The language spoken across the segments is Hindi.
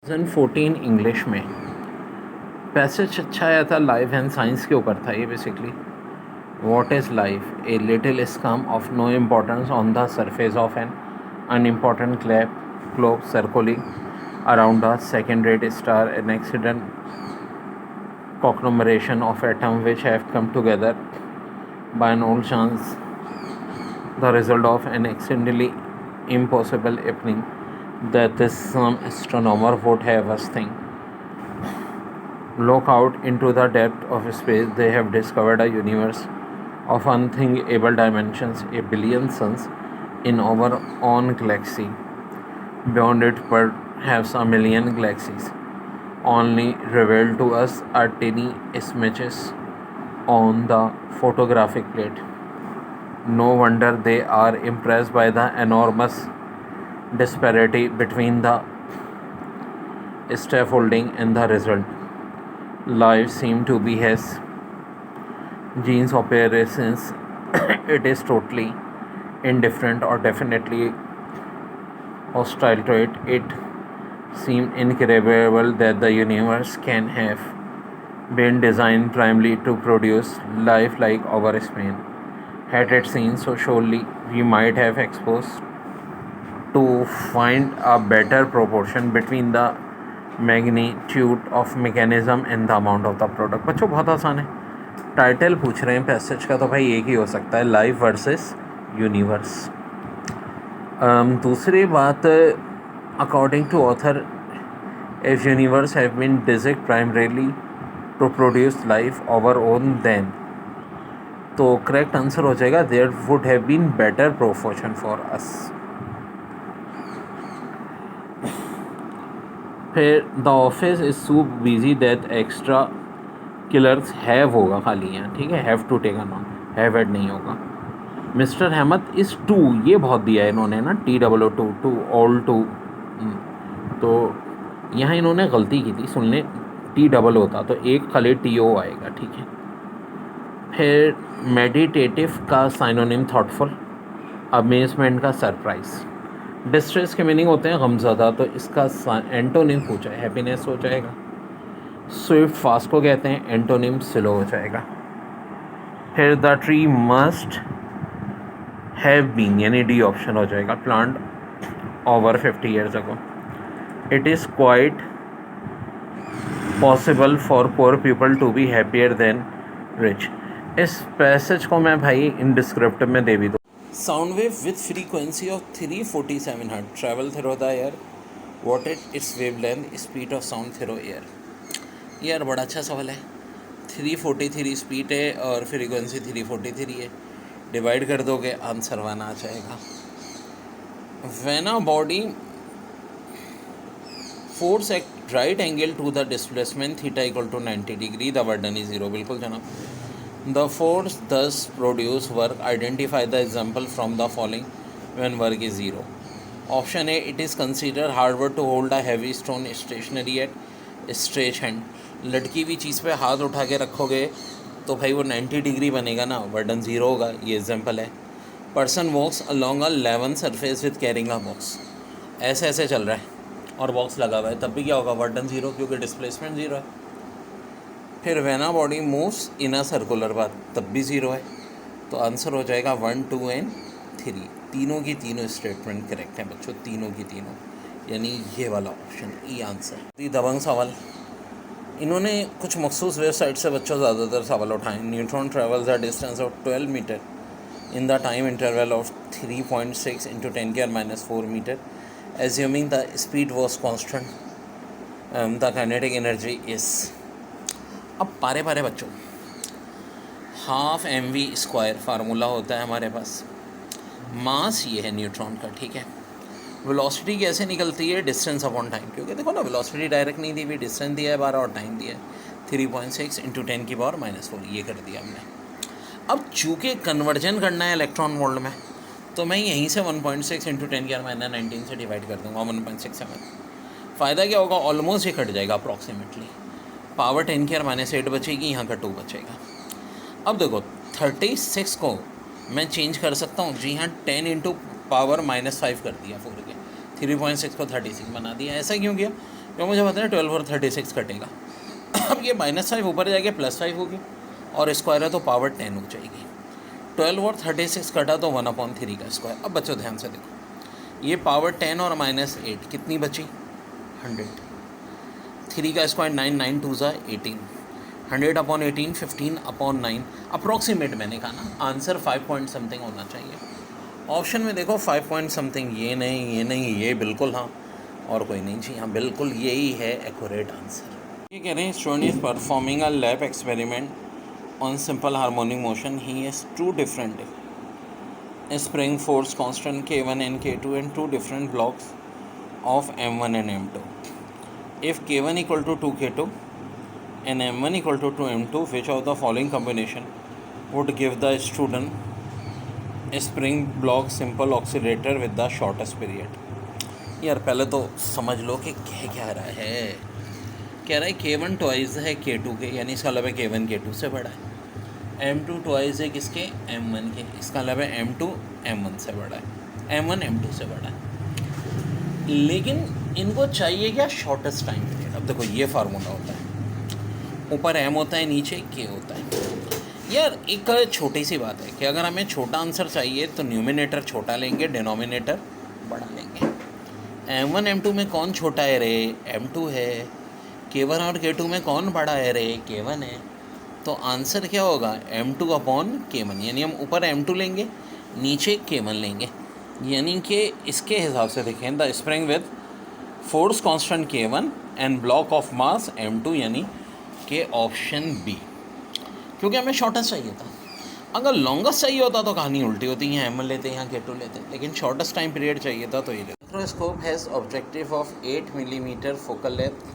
2014 इंग्लिश में पैसेज अच्छा आया था, लाइफ एंड साइंस के ऊपर था ये बेसिकली। What is life? A little scum of no importance on the surface of an unimportant globe circling around a second-rate star, an accident conglomeration of atoms which have come together by an old chance, the result of an accidentally impossible happening that is some astronomer would have us think. Look out into the depth of space. They have discovered a universe of unthinkable dimensions, a billion suns in our own galaxy. Beyond it, perhaps a million galaxies, only revealed to us are tiny smudges on the photographic plate. No wonder they are impressed by the enormous disparity between the scaffolding and the result. Life seems to be his genes operations. It is totally indifferent or definitely hostile to it. It seems incredible that the universe can have been designed primarily to produce life like our spin. Had it seen so surely, we might have exposed to find a better proportion between the magnitude of mechanism and the amount of the product. बच्चों बहुत आसान है, टाइटल पूछ रहे हैं पैसेज का तो भाई एक ही हो सकता है, लाइफ वर्सेस यूनिवर्स। दूसरी बात, according to author, if universe have been designed primarily to produce life our own then, तो करेक्ट आंसर हो जाएगा there would have been better proportion for us. फिर the office is so busy that extra killers have होगा खाली यहाँ, ठीक है, have to take on, have add नहीं होगा। मिस्टर अहमद इज़ टू, ये बहुत दिया है इन्होंने ना, TOO टू ऑल टू, तो यहाँ इन्होंने गलती की थी, सुन लें T डबल होता तो एक खाली TO आएगा, ठीक है। फिर मेडिटेटिव का साइनोनिम थॉटफुल, अमेजमेंट का सरप्राइज, डिस्ट्रेस के मीनिंग होते हैं गमज़दा, तो इसका एंटोनिम पूछा है, हैप्पीनेस हो जाएगा। स्विफ्ट फास्ट को कहते हैं, एंटोनिम स्लो हो जाएगा। फिर the tree must have been, यानी डी ऑप्शन हो जाएगा, plant over 50 years ago। It is quite possible for poor people to be happier than rich. इस पैसेज को मैं भाई इन डिस्क्रिप्टिव में दे भी दूँ। Sound wave with frequency of 347 Hz travel through the air. What is its wavelength? Speed of sound through air. यार बड़ा अच्छा सवाल है। 343 स्पीड है और फ्रीक्वेंसी 343 है, डिवाइड कर दोगे आंसर वन आ जाएगा। When a body force at right angle to the displacement theta equal to 90 degree, the burden is 0। बिल्कुल जनाब। The force thus produce work. Identify the example from the following when work is 0. Option A, it is considered harder to hold a heavy stone stationary at stretch hand. लड़की भी चीज़ पे हाथ उठा के रखोगे तो भाई वो 90 डिग्री बनेगा ना, वर्डन 0 होगा, ये एग्जाम्पल है। Person walks along a level surface with carrying a box, ऐसे ऐसे चल रहा है और बॉक्स लगा हुआ है, तब भी क्या होगा, वर्डन 0, क्योंकि डिस्प्लेसमेंट 0 है। फिर when a body moves in a circular path, तब भी 0 है, तो आंसर हो जाएगा 1, 2 एंड 3। तीनों की तीनों स्टेटमेंट करेक्ट है बच्चों, तीनों की तीनों, यानी ये वाला ऑप्शन ई आंसर। दबंग सवाल, इन्होंने कुछ मखसूस वेबसाइट से बच्चों ज़्यादातर सवाल उठाए। Neutron travels a distance of 12 metre in the time interval of 3.6 × 10⁻⁴ metre, assuming the speed was constant, the kinetic energy is. अब पारे पारे बच्चों, ½ mv² फार्मूला होता है हमारे पास, मास ये है न्यूट्रॉन का, ठीक है। वेलोसिटी कैसे निकलती है, डिस्टेंस अपॉन टाइम, क्योंकि देखो ना वेलोसिटी डायरेक्ट नहीं दी हुई, डिस्टेंस दिया है 12 और टाइम दिया है 3.6 × 10⁻⁴, ये कर दिया हमने। अब चूँकि कन्वर्जन करना है इलेक्ट्रॉन वोल्ट में, तो मैं यहीं से 1.6 × 10⁻⁹ से डिवाइड कर दूँगा 1.67। फ़ायदा क्या होगा, ऑलमोस्ट ये कट जाएगा अप्रॉक्सीमेटली, पावर 10⁻⁸ बचेगी, यहाँ का 2 बचेगा। अब देखो 36 को मैं चेंज कर सकता हूँ जी हाँ, 10 × पावर -5 कर दिया 4 के, 3.6 को 36 बना दिया। ऐसा क्यों किया, जो मुझे पता है 12 और 36 कटेगा। अब ये -5 ऊपर जाके +5 होगी और स्क्वायर है तो पावर 10 हो जाएगी। 12 और 36 कटा तो 1/3 का स्क्वायर। अब बच्चों ध्यान से देखो, ये पावर 10 और -8 कितनी बची? 100। 3 का स्क्वायर 9, 9 2 ज़ा 18, 100/18 15/9 अप्रॉक्सीमेट। मैंने कहा ना आंसर 5 पॉइंट समथिंग होना चाहिए। ऑप्शन में देखो 5 पॉइंट समथिंग, ये नहीं, ये बिल्कुल हाँ और कोई नहीं जी, हाँ बिल्कुल यही है एक्यूरेट आंसर। ये कह रहे हैं student is performing a lab experiment on simple harmonic motion. He has 2 different spring force constant K1 and K2 and 2 different blocks of M1 and M2. If K1 equal to 2K2 and M1 equal to 2M2, which of the following combination would give the student a spring block simple oscillator with the shortest period? यार पहले तो समझ लो कि क्या रहा है। कह रहा है K1 ट्वाइस है K2 के, यानी इसका मतलब है K1 K2 से बड़ा है। M2 ट्वाइस है किसके? M1 के, इसका मतलब है M2 M1 से बड़ा है, M1 M2 से बड़ा है। लेकिन इनको चाहिए क्या? Shortest time period. अब देखो ये फार्मूला होता है, ऊपर M होता है, नीचे K होता है। यार एक छोटी सी बात है कि अगर हमें छोटा आंसर चाहिए तो न्यूमिनेटर छोटा लेंगे, डिनोमिनेटर बड़ा लेंगे। M1 M2 में कौन छोटा है रे? M2 है। K1 और K2 में कौन बड़ा है रे? K1 है। तो आंसर क्या होगा? M2/K1, यानी हम ऊपर M2 लेंगे, नीचे K1 लेंगे। यानी कि इसके हिसाब से देखें, the spring with force constant K1 and block of mass M2, यानी कि ऑप्शन बी, क्योंकि हमें शॉर्टेस्ट चाहिए था। अगर लॉन्गेस्ट चाहिए होता तो कहानी उल्टी होती है, M1 लेते हैं, यहाँ K2 लेते हैं, लेकिन शॉर्टेस्ट टाइम पीरियड चाहिए था तो ये लेते। Microscope has objective of 8 millimetre focal length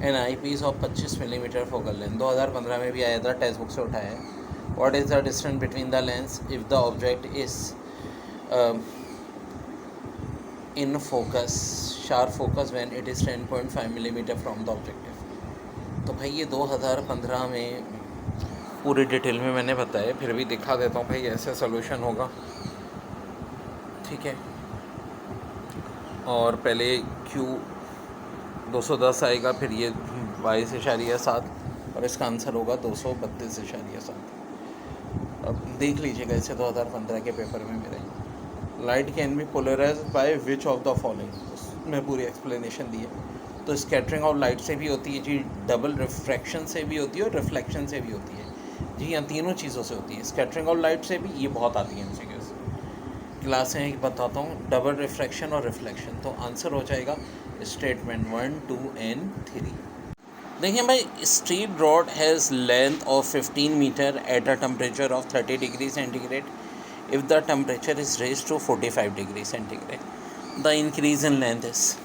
an eyepiece of 25 millimetre focal length. 2015 में भी आया था, टेक्स्ट बुक से उठाया है। What is the distance between the lens if the object is in focus, sharp focus when it is 10.5 millimetre from the objective. तो भाई ये 2015 में पूरी डिटेल में मैंने बताया, फिर भी दिखा देता हूँ भाई, ऐसे सोल्यूशन होगा, ठीक है। और पहले Q 210 आएगा, फिर ये 22.7 और इसका आंसर होगा 232.7। अब देख लीजिएगा इसे 2015 के पेपर में मेरे। Light can be polarise by which of the following, उसमें पूरी एक्सप्लेनेशन दी है। तो स्कैटरिंग ऑफ लाइट से भी होती है जी, डबल रिफ्रैक्शन से भी होती है और रिफ्लेक्शन से भी होती है जी, यहाँ तीनों चीज़ों से होती है। स्कैटरिंग ऑफ लाइट से भी ये बहुत आती है एमसीक्यूज़ क्लासें बताता हूँ, डबल रिफ्रैक्शन और रिफ्लेक्शन। तो आंसर हो जाएगा स्टेटमेंट 1, 2 and 3। देखिए भाई, street rod has length of 15 metre at a temperature of 30 degree centigrade if the temperature is raise to 45 degree centigrade. The increase in length is,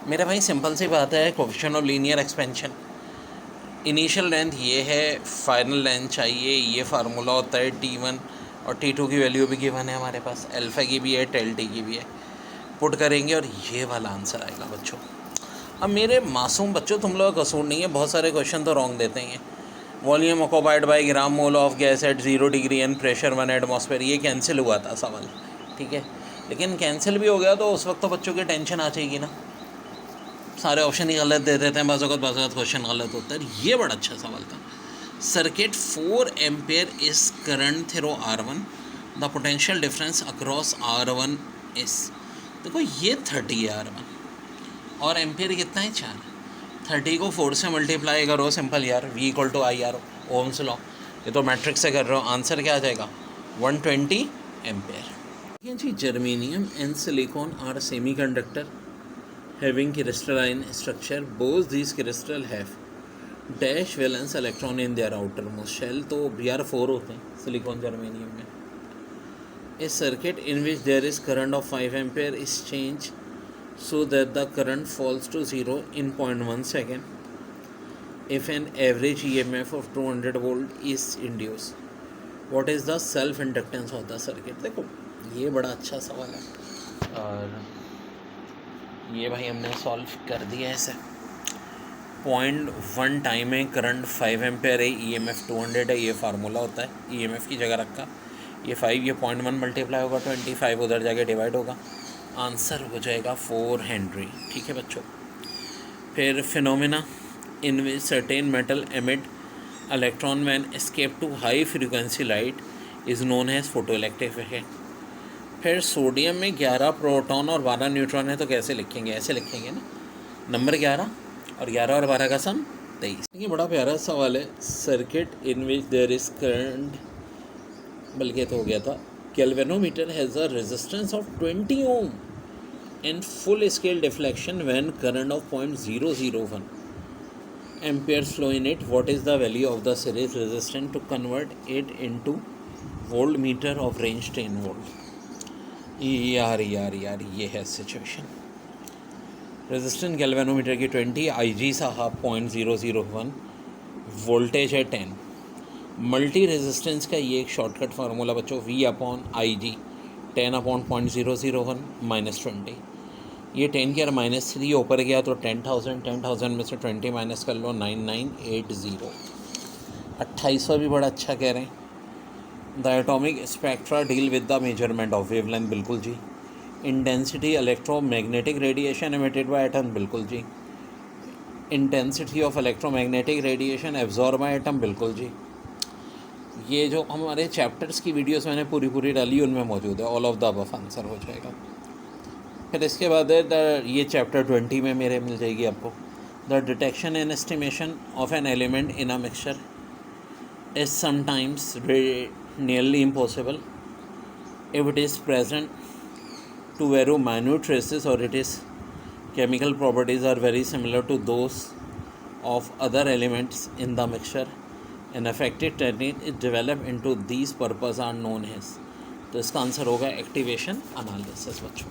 मेरा भाई सिंपल सी बात है, coefficient of linear expansion. Initial length ये है, फाइनल लेंथ चाहिए, ये फार्मूला होता है T1 और T2 की वैल्यू भी गिवन है हमारे पास, अल्फ़ा की भी है, टेल टी की भी है। पुट करेंगे और ये वाला आंसर आएगा बच्चों। अब मेरे मासूम बच्चों, तुम लोग का कसूर नहीं है, बहुत सारे क्वेश्चन तो रॉन्ग देते हैं। Volume occupied by gram mole of gas at 0 degree and pressure 1 atmosphere, ये कैंसिल हुआ था सवाल, ठीक है। लेकिन कैंसिल भी हो गया तो उस वक्त तो बच्चों की टेंशन आ जाएगी ना, सारे ऑप्शन ही गलत दे देते हैं, बाज़ क्वेश्चन गलत होता है। ये बड़ा अच्छा सवाल था। Circuit 4 ampere is current through R1, the potential difference across R1 is, देखो ये 30 है R1 और एम्पेयर कितना है 4। 30 को 4 से मल्टीप्लाई करो, सिंपल यार, V equal to IR, Ohm's law. ये तो मैट्रिक्स से कर रहे हो, आंसर क्या आ जाएगा 120 एम्पेयर। ठीक है जी। Germanium and silicon are semiconductor having crystalline structure, both this crystal have dash valence electron in their outermost shell. तो Br4 होते हैं सिलिकॉन जर्मेनियम में। A circuit in which there is current of 5 ampere is changed so that the current falls to 0 in 0.1 second if an average EMF of 200 volt is induced. What is the self inductance of the circuit? देखो ये बड़ा अच्छा सवाल है और ये भाई हमने सॉल्व कर दिया ऐसे। 0.1 टाइम में करंट 5 एम्पेयर है, EMF 200 है, ये फार्मूला होता है, EMF की जगह रखा, ये 5, ये 0.1 मल्टीप्लाई होगा 25, उधर जाके डिवाइड होगा, आंसर हो जाएगा 4 हेनरी। ठीक है बच्चों। फिर phenomena in which certain metal emit electron when escape to high frequency light is known as photo electric effect. फिर सोडियम में 11 प्रोटॉन और 12 न्यूट्रॉन है, तो कैसे लिखेंगे? ऐसे लिखेंगे ना, नंबर 11 और 11 और 12 का सम 23। ये बड़ा प्यारा सवाल है। Circuit in which there is current, बल्कि तो हो गया था, galvanometer has a resistance of 20 ohm and full scale deflection when current of 0.001 amperes flow in it. What is the value of the series resistance to convert it into voltmeter of range 10 volt? यार ये है सिचुएशन। रेजिस्टेंस गैल्वेनोमीटर की 20, IG साहब 0.001, वोल्टेज है 10। मल्टी रेजिस्टेंस का ये एक शॉर्टकट फार्मूला बच्चों, V/IG 10/001 -20। ये 10 के -3 ऊपर गया तो 10,000 में से 20 माइनस कर लो 9980। 2800 भी बड़ा अच्छा कह रहे हैं। The atomic spectra deal with the measurement of wavelength, बिल्कुल जी। Intensity electromagnetic radiation emitted by atom, बिल्कुल जी। Intensity of electromagnetic radiation absorb by atom, बिल्कुल जी। ये जो हमारे चैप्टर्स की वीडियोस मैंने पूरी डाली उनमें मौजूद है। All of the above answer हो जाएगा। फिर इसके बाद ये चैप्टर 20 में मेरे मिल जाएगी आपको। The detection and estimation of an element in a mixture is sometimes nearly impossible if it is present to very minute traces or it is chemical properties are very similar to those of other elements in the mixture. An effective technique is developed into these purpose are known as, तो इसका आंसर होगा एक्टिवेशन एनालिसिस बच्चों।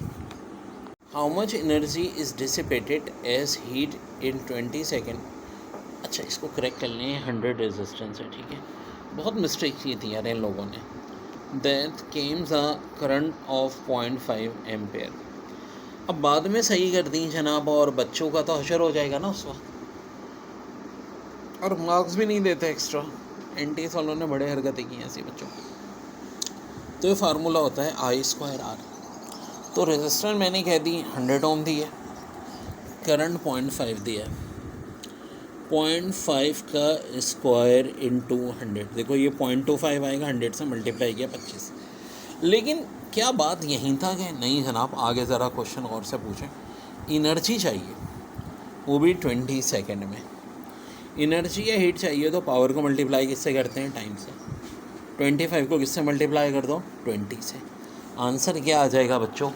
How much energy is dissipated as heat in 20 second. अच्छा, इसको करेक्ट कर लें, 100 रेजिस्टेंस है, ठीक है। बहुत मिस्टेक की थी यार इन लोगों ने। That came a current of 0.5 ampere. अब बाद में सही कर दी जनाब, और बच्चों का तो हशर हो जाएगा ना उस वक्त, और मार्क्स भी नहीं देते एक्स्ट्रा। एनटीएस वालों ने बड़े हरकतें की ऐसी बच्चों को। तो ये फार्मूला होता है I²R। तो रेजिस्टर मैंने कह दी 100 ओम दी है, करंट 0.5 दिया है, 0.5 का स्क्वायर इंटू 100। देखो ये 0.25 आएगा, 100 से मल्टीप्लाई किया 25। लेकिन क्या बात यहीं था कि नहीं जनाब, आगे ज़रा क्वेश्चन और से पूछें। इनर्जी चाहिए, वो भी 20 सेकेंड में। इनर्जी या हीट चाहिए तो पावर को मल्टीप्लाई किससे करते हैं? टाइम से। 25 को किससे मल्टीप्लाई कर दो? 20 से। आंसर क्या आ जाएगा बच्चों?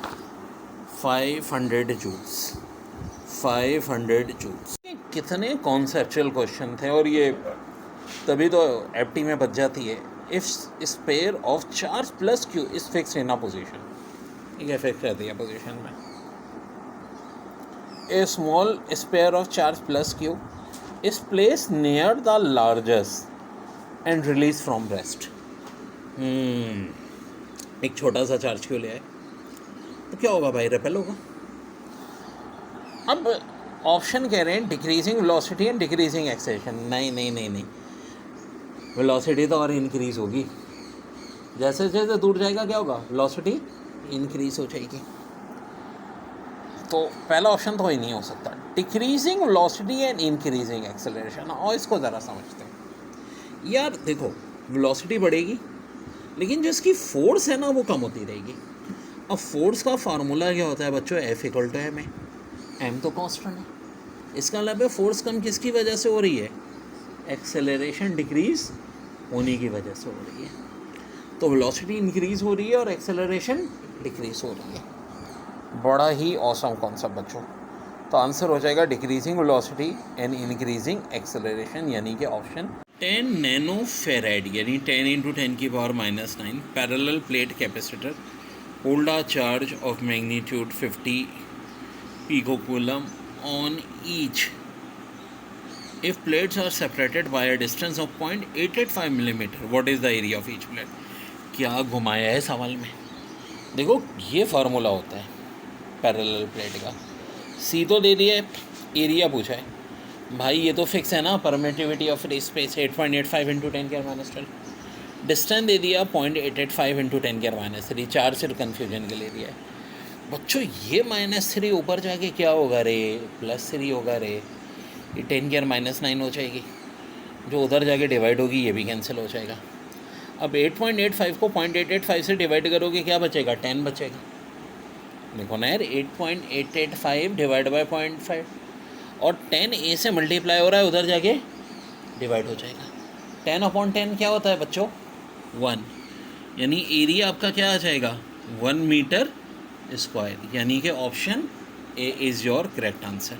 500 जूल्स। 500 जूल्स। कितने कॉन्सेप्चुअल क्वेश्चन थे, और ये तभी तो एफटी में बच जाती है। If sphere of charge plus Q is fix in a position, ठीक है, फिक्स रहती है पोजीशन में। A small sphere of charge plus Q is place near the largest and release from rest. एक छोटा सा चार्ज क्यों ले आए तो क्या होगा भाई? रेपेल होगा। अब ऑप्शन कह रहे हैं decreasing velocity and decreasing acceleration. नहीं, वेलोसिटी तो और इंक्रीज होगी, जैसे जैसे दूर जाएगा क्या होगा? वेलोसिटी इंक्रीज हो जाएगी। तो पहला ऑप्शन तो ही नहीं हो सकता, decreasing velocity and increasing acceleration. और इसको ज़रा समझते हैं यार। देखो, वेलोसिटी बढ़ेगी लेकिन जो इसकी फोर्स है ना वो कम होती रहेगी। अब फोर्स का फार्मूला क्या होता है बच्चों? F=ma। m तो कांस्टेंट है। इसका मतलब है फोर्स कम किसकी वजह से हो रही है? एक्सेलरेशन डिक्रीज होने की वजह से हो रही है। तो वेलोसिटी इंक्रीज हो रही है और एक्सेलरेशन डिक्रीज हो रही है। बड़ा ही ऑसम कॉन्सेप्ट बच्चों। तो आंसर हो जाएगा decreasing velocity and increasing acceleration, यानी कि ऑप्शन 10 नैनो फेराड, यानी 10 × 10⁻⁹ parallel plate capacitor hold a charge of magnitude 50 picocoulomb on each if plates are separated by a distance of 0.885 millimeter. What is the area of each plate? क्या घुमाया है सवाल में? देखो, ये फार्मूला होता है पैरेलल प्लेट का। सी तो दे दिया है, एरिया पूछा है भाई, ये तो फिक्स है ना, permittivity of free space 8.85 × 10⁻⁻। Distance दे दिया 0.885 × 10⁻3। 4 सिर्फ कन्फ्यूजन के लिए दिया है बच्चों। ये -3 ऊपर जाके क्या होगा रे? +3 होगा रे। ये 10⁻⁹ हो जाएगी, जो उधर जाके डिवाइड होगी ये भी कैंसिल हो जाएगा। अब 8.85 को 0.885 से डिवाइड करोगे क्या बचेगा? 10 बचेगा। देखो ना यार, 8.885 डिवाइड बाई 0.5 और 10 ए से मल्टीप्लाई हो रहा है, उधर जाके डिवाइड हो जाएगा। 10/10 क्या होता है बच्चों? 1। यानी एरिया आपका क्या आ जाएगा? 1 मीटर स्क्वायर, यानी कि option A is your correct answer.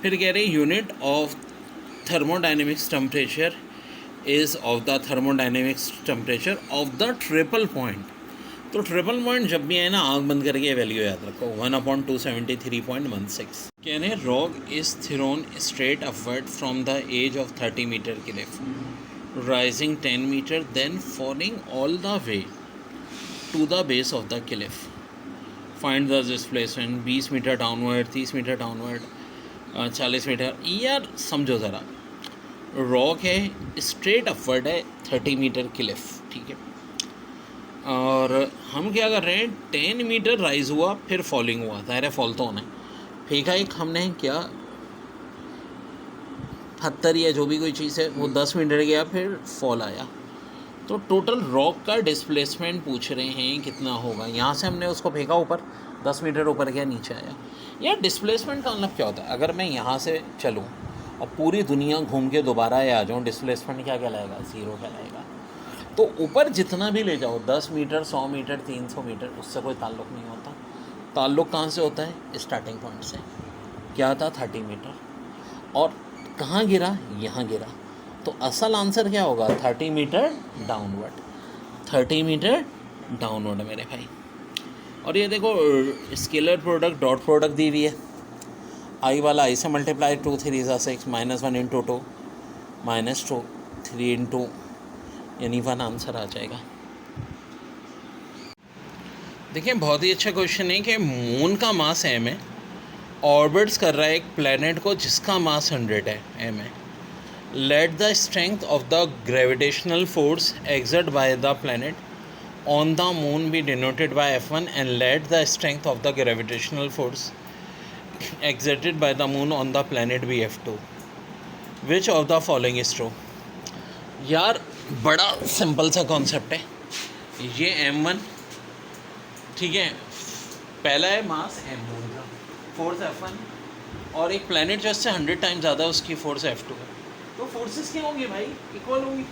फिर कह रहे unit of thermodynamics temperature is of the thermodynamics temperature of the triple point. तो ट्रिपल पॉइंट जब भी है ना, आँख बंद करके वैल्यू याद रखो, 1/273.16। कह रहे rock is thrown straight upward from the edge of 30 metre cliff, rising 10 meter, then falling all the way to the base of the cliff. Find the displacement 20 metre downward, 30 metre downward, 40 metre. यार समझो ज़रा, रॉक है, स्ट्रेट अपवर्ड है, 30 मीटर क्लिफ, ठीक है, और हम क्या कर रहे हैं, 10 मीटर राइज हुआ फिर फॉलिंग हुआ, ज़ाहिर है फॉल तो होना है। फेंका एक हमने क्या, पत्थर या जो भी कोई चीज़ है, वो 10 मीटर गया फिर फॉल आया। तो टोटल रॉक का डिस्प्लेसमेंट पूछ रहे हैं कितना होगा। यहाँ से हमने उसको फेंका ऊपर, 10 मीटर ऊपर गया, नीचे आया। यार डिस्प्लेसमेंट का मतलब क्या होता है? अगर मैं यहाँ से चलूँ और पूरी दुनिया घूम के दोबारा आ जाऊँ, डिस्प्लेसमेंट क्या कहलाएगा? 0 कहलाएगा। तो ऊपर जितना भी ले जाओ, 10 मीटर, 100 मीटर, 300 मीटर, उससे कोई ताल्लुक़ नहीं होता। ताल्लुक़ कहाँ से होता है? स्टार्टिंग पॉइंट से। क्या था? 30 मीटर। और कहाँ गिरा? यहाँ गिरा। तो असल आंसर क्या होगा? 30 मीटर डाउनवर्ड। 30 मीटर डाउनवर्ड मेरे भाई। और ये देखो स्केलर प्रोडक्ट, डॉट प्रोडक्ट दी हुई है। आई वाला आई से मल्टीप्लाई, 2 3 6, -1 × 2 -2, 3 × यानी 1 आंसर आ जाएगा। देखिए बहुत ही अच्छा क्वेश्चन है कि मून का मास m है, ऑर्बिट्स कर रहा है एक प्लैनेट को जिसका मास 100 है, m है। Let the strength of the gravitational force exert by the planet on the moon be denoted by F1 and let the strength of the gravitational force exerted by the moon on the planet be F2। Which of the following is true? यार बड़ा सिंपल सा कॉन्सेप्ट है ये। M1 ठीक है, पहला है मास m मून का, फोर्स F1, और एक प्लैनेट जो इससे 100 टाइम्स ज़्यादा उसकी फोर्स F2 है। तो फोर्सेस क्या होंगी भाई? इक्वल होंगी।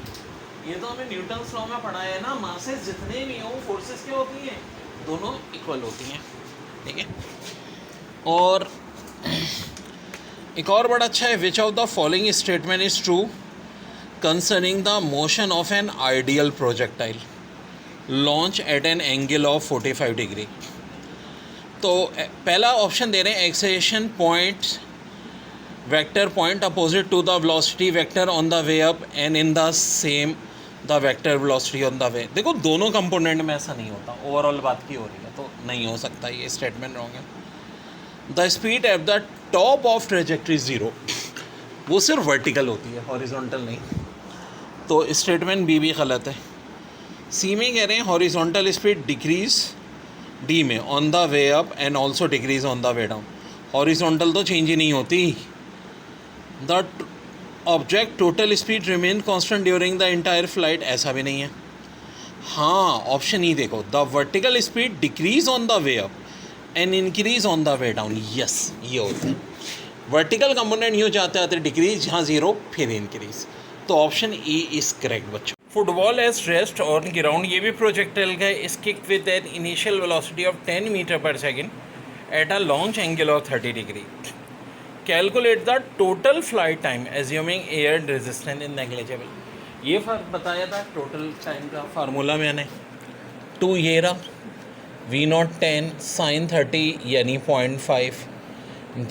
ये तो हमें न्यूटन्स लॉ में पढ़ा है ना, मासेस जितने भी हों फोर्सेस क्या होती हैं? दोनों इक्वल होती हैं, ठीक है। और एक और बड़ा अच्छा है, which of the following statement is true concerning the motion of an ideal projectile launch at an angle of 45 degree। तो पहला ऑप्शन दे रहे हैं, acceleration point vector point opposite to the velocity vector on the way up and in the same the vector velocity on the way. देखो दोनों कंपोनेंट में ऐसा नहीं होता, ओवरऑल बात की हो रही है, तो नहीं हो सकता, ये स्टेटमेंट रॉन्ग है। The speed at the top of trajectory 0, वो सिर्फ वर्टिकल होती है, हॉरिजॉन्टल नहीं। तो स्टेटमेंट बी भी गलत है। सी में कह रहे हैं हॉरिजॉन्टल स्पीड डिक्रीज डी में on the way up and also decrease on the way down. Horizontal तो चेंज ही नहीं होती। The object total speed remain constant during the entire flight, ऐसा भी नहीं है। हाँ ऑप्शन ई देखो, the vertical speed decrease on the way up and increase on the way down. Yes ये होता है, वर्टिकल कंपोनेंट यूँ जाते आते डिक्रीज, यहाँ 0 फिर इंक्रीज। तो ऑप्शन ई इज करेक्ट बच्चों। Football as rest on ground, ये भी प्रोजेक्टाइल का is kicked with an initial velocity of 10 metre per second at a launch angle of 30 degree. Calculate the total flight time assuming air resistance in negligible. ये फर्क बताया था टोटल टाइम का फार्मूला मैंने। 2 ये रहा, V0 10 sin 30 यानी 0.5,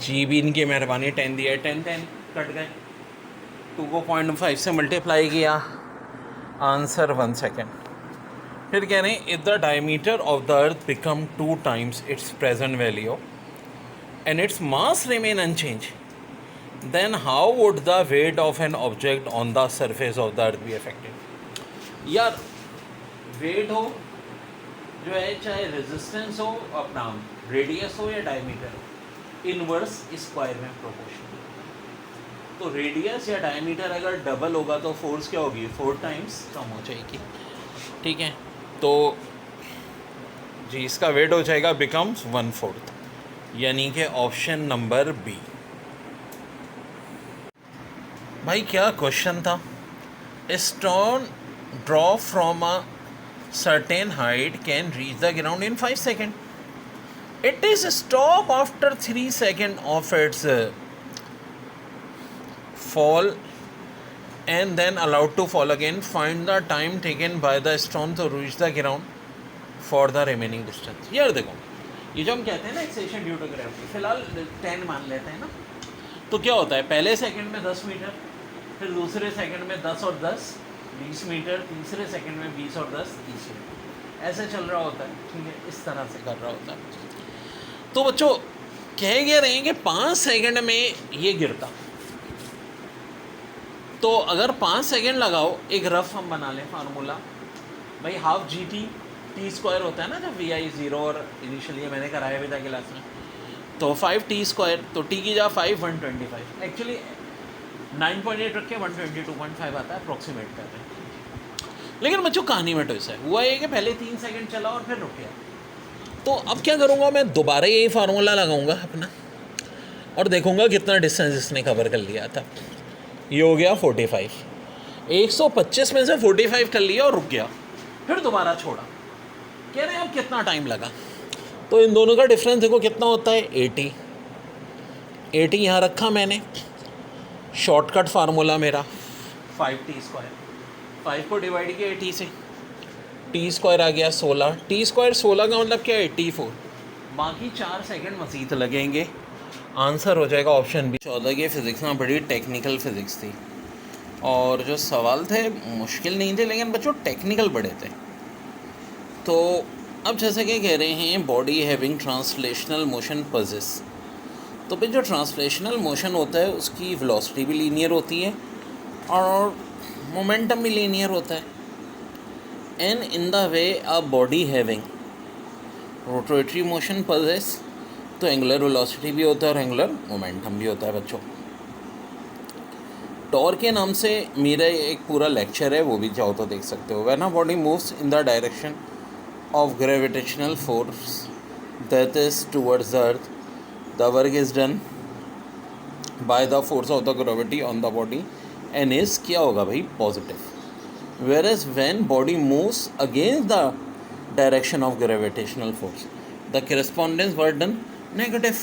जी भी इनकी मेहरबानी 10 दिया, 10 कट गए, 2 को 0.5 से मल्टीप्लाई किया, आंसर 1 सेकेंड। फिर कह रहे हैं if the diameter of the earth become 2 times its present value and its mass remain unchange, then how would the weight of an object on the surface of the earth be affected. यार वेट हो जो है, चाहे रेजिस्टेंस हो, अपना रेडियस हो या डायमीटर हो, इनवर्स स्क्वायर में प्रोपोर्शनल। तो रेडियस या डायमीटर अगर डबल होगा तो फोर्स क्या होगी, 4 टाइम्स कम हो जाएगी। ठीक है, तो जी इसका वेट हो जाएगा बिकम्स 1/4, यानी कि ऑप्शन नंबर बी। भाई क्या क्वेश्चन था, stone drop from a certain height can reach the ground in 5 second, it is stop after 3 second of its fall and then allowed to fall again. Find the time taken by the stone to reach the ground for the remaining distance. यार देखो, ये जो हम कहते हैं ना एक्सेलेरेशन ड्यू टू ग्रेविटी, फिलहाल 10 मान लेते हैं ना, तो क्या होता है, पहले सेकंड में 10 मीटर, फिर दूसरे सेकंड में 10 और 10 20 मीटर, तीसरे सेकंड में 20 और 10 30 मीटर, ऐसे चल रहा होता है। ठीक है, इस तरह से कर रहा होता है। तो बच्चों कह क्या रहे हैं कि 5 सेकंड में ये गिरता, तो अगर 5 सेकेंड लगाओ, एक रफ हम बना लें फार्मूला भाई, हाफ जी टी स्क्वायर होता है ना जब VI0, और इनिशियली मैंने कराया भी था क्लास में, तो 5t², तो टी की जा 5 125, एक्चुअली 9.8 रख के 122.5 आता है, अप्रोक्सीमेट कर रहे हैं। लेकिन बच्चों कहानी में ट्विस्ट है, हुआ ये कि पहले 3 सेकेंड चला और फिर रुक गया। तो अब क्या करूँगा, मैं दोबारा यही फार्मूला लगाऊंगा अपना और देखूंगा कितना डिस्टेंस इसने कवर कर लिया था। ये हो गया 45, 125 में से 45 कर लिया और रुक गया, फिर दोबारा छोड़ा। कह रहे हैं अब कितना टाइम लगा, तो इन दोनों का डिफरेंस देखो कितना होता है, 80 यहाँ रखा मैंने, शॉर्टकट फार्मूला मेरा 5t², 5 को डिवाइड किया 80 से, t² आ गया 16, t² का मतलब क्या है 84, बाकी 4 सेकंड मज़ीद लगेंगे। आंसर हो जाएगा ऑप्शन बी। 14 की फ़िज़िक्स में बड़ी टेक्निकल फ़िज़िक्स थी और जो सवाल थे मुश्किल नहीं थे, लेकिन बच्चों टेक्निकल बड़े थे। तो अब जैसे कि कह रहे हैं body having translational motion possesses, तो फिर जो ट्रांसलेशनल मोशन होता है उसकी वेलोसिटी भी लीनियर होती है और मोमेंटम भी लीनियर होता है। And in the way a body having rotatory motion possesses, तो एंगुलर वेलोसिटी भी होता है और एंगुलर मोमेंटम भी होता है। बच्चों टॉर्क के नाम से मेरा एक पूरा लेक्चर है, वो भी चाहो तो देख सकते हो। When a body moves in the direction of gravitational force that is towards the earth, the work is done by the force of the gravity on the body and is क्या होगा भाई, positive. Whereas when body moves against the direction of gravitational force, the correspondence work done negative.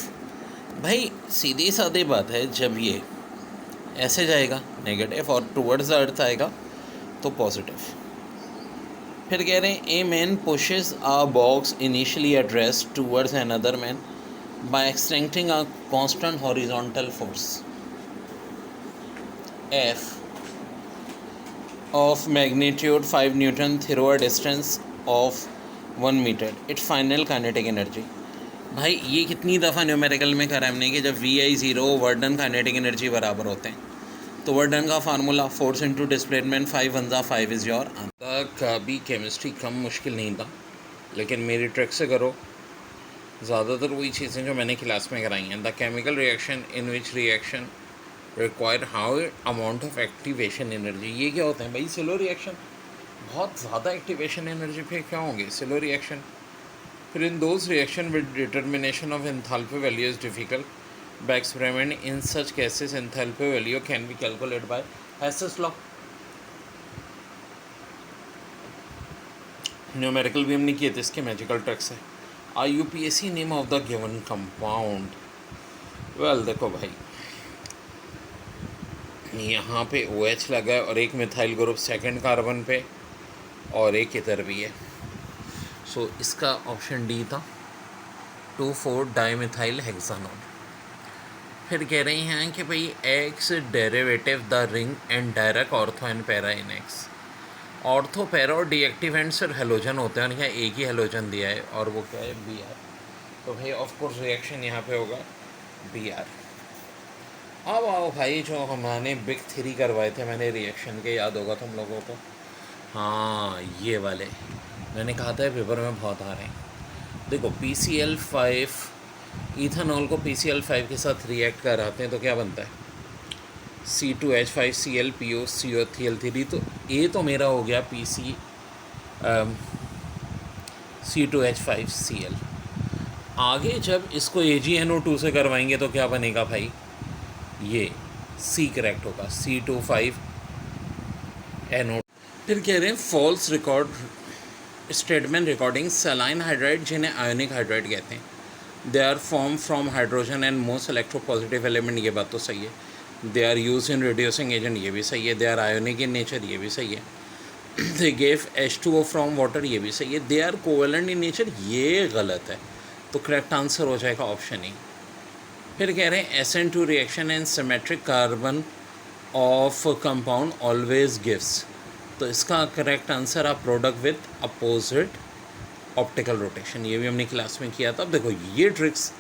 भाई सीधी सादी बात है, जब ये ऐसे जाएगा नेगेटिव और टुवर्ड्स द अर्थ आएगा तो पॉजिटिव। फिर कह रहे हैं a man pushes a box initially addressed towards another man by extending a constant horizontal force F of magnitude 5 Newton through a distance of 1 meter, its final kinetic energy। भाई ये कितनी दफ़ा न्यूमेरिकल में करा हमने कि जब VI0 work done kinetic energy बराबर होते हैं, तो वर्क डन का formula force into displacement 5 1 5 is your answer. का भी केमिस्ट्री कम मुश्किल नहीं था, लेकिन मेरी ट्रिक से करो, ज़्यादातर वही चीज़ें जो मैंने क्लास में कराई हैं। The chemical reaction in which reaction require how amount of activation energy, ये क्या होते हैं भाई, स्लो रिएक्शन, बहुत ज़्यादा एक्टिवेशन एनर्जी पे क्या होंगे, स्लो रिएक्शन। फिर in those reaction with determination of enthalpy value is difficult by experiment, in such cases enthalpy value can be calculate by Hess's law. Numerical भी हमने किए थे, इसके मैजिकल ट्रिक्स है। IUPAC name of the given compound, well देखो भाई यहाँ पे OH लगा है और एक मिथाइल ग्रुप सेकंड कार्बन पे और एक इधर भी है, सो इसका ऑप्शन डी था 2,4 डाईमिथाइल हेक्सानॉल। फिर कह रहे हैं कि भाई x derivative the ring and direct ortho and para in x. Ortho para और डीएक्टिवेंट सिर्फ हेलोजन होते हैं और यहाँ एक ही हेलोजन दिया है और वो क्या है Br, तो भाई ऑफ कोर्स रिएक्शन यहाँ पे होगा Br। अब आओ भाई जो हमने बिग 3 करवाए थे मैंने रिएक्शन के, याद होगा तुम लोगों को, हाँ ये वाले मैंने कहा था पेपर में बहुत आ रहे हैं। देखो PCl5 इथेनॉल को PCl5 के साथ रिएक्ट कराते हैं तो क्या बनता है C2H5Cl POCO3 तो ये तो मेरा हो गया PC C2H5Cl। आगे जब इसको AgNO2 से करवाएंगे तो क्या बनेगा भाई, ये C करेक्ट होगा, C25NO। फिर कह रहे हैं false record statement recording saline hydride, जिन्हें आयोनिक हाइड्राइड कहते हैं, they are form from hydrogen and most electropositive element, ये बात तो सही है। They are use in reducing agent, ये भी सही है। They are ionic in nature, ये भी सही है। They gave H2O from water, ये भी सही है। They are covalent in nature, ये गलत है, तो करेक्ट आंसर हो जाएगा ऑप्शन ई। फिर कह रहे हैं SN2 reaction and symmetric carbon of compound always gives, तो इसका करेक्ट आंसर आप product with opposite optical rotation, ये भी हमने क्लास में किया था। अब देखो ये ट्रिक्स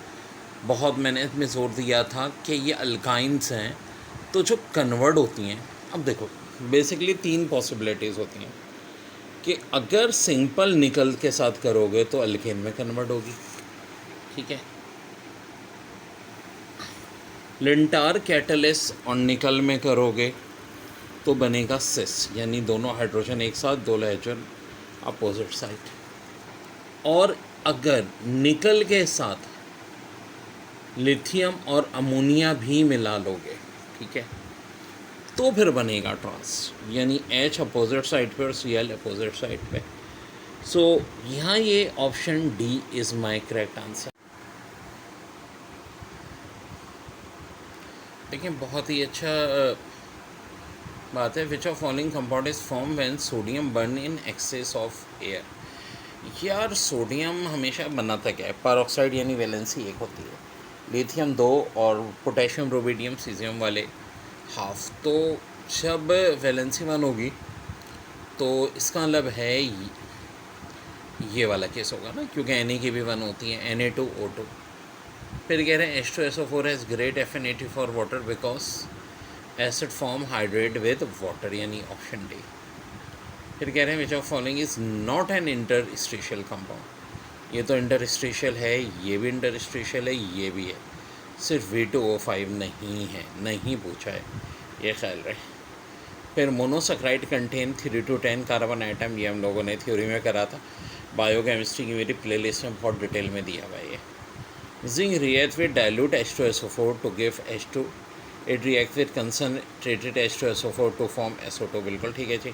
बहुत मैंने इसमें जोर दिया था कि ये अल्काइंस हैं तो जो कन्वर्ट होती हैं। अब देखो बेसिकली 3 पॉसिबिलिटीज़ होती हैं कि अगर सिंपल निकल के साथ करोगे तो अल्केन में कन्वर्ट होगी, ठीक है। लिंटार कैटलिस और निकल में करोगे तो बनेगा सिस, यानी दोनों हाइड्रोजन एक साथ, 2 हाइड्रोजन अपोजिट साइड। और अगर निकल के साथ लिथियम और अमोनिया भी मिला लोगे, ठीक है, तो फिर बनेगा ट्रांस, यानी H अपोजिट साइड पे और Cl अपोजिट साइड पे। सो यहाँ ये option D is my correct answer. देखिए बहुत ही अच्छा बात है। Which of following compound is form when sodium burn in excess of air. यार सोडियम हमेशा बनाता क्या है, परऑक्साइड यानी वैलेंसी 1 होती है, लिथियम 2 और पोटेशियम रुबिडियम सीजियम वाले हाफ। तो जब वैलेंसी 1 होगी तो इसका मतलब है ये वाला केस होगा ना, क्योंकि Na की भी 1 होती है, Na2O2। फिर कह रहे हैं H2SO4 has great affinity for water because acid form hydrate with water, यानी ऑप्शन डी। फिर कह रहे हैं विच of following is not an interstitial compound. ये तो इंटरस्टिशियल है, ये भी इंटरस्टिशियल है, ये भी है, सिर्फ V2O5 नहीं है, नहीं पूछा है, ये ख्याल रहे। फिर monosaccharide contain 3 to 10 carbon atom, ये हम लोगों ने थ्योरी में करा था। बायोकेमिस्ट्री की मेरी प्लेलिस्ट में बहुत डिटेल में दिया हुआ है ये। Zinc react with dilute H2SO4 to give H2, it react with concentrated H2SO4 to form SO2, बिल्कुल ठीक है जी।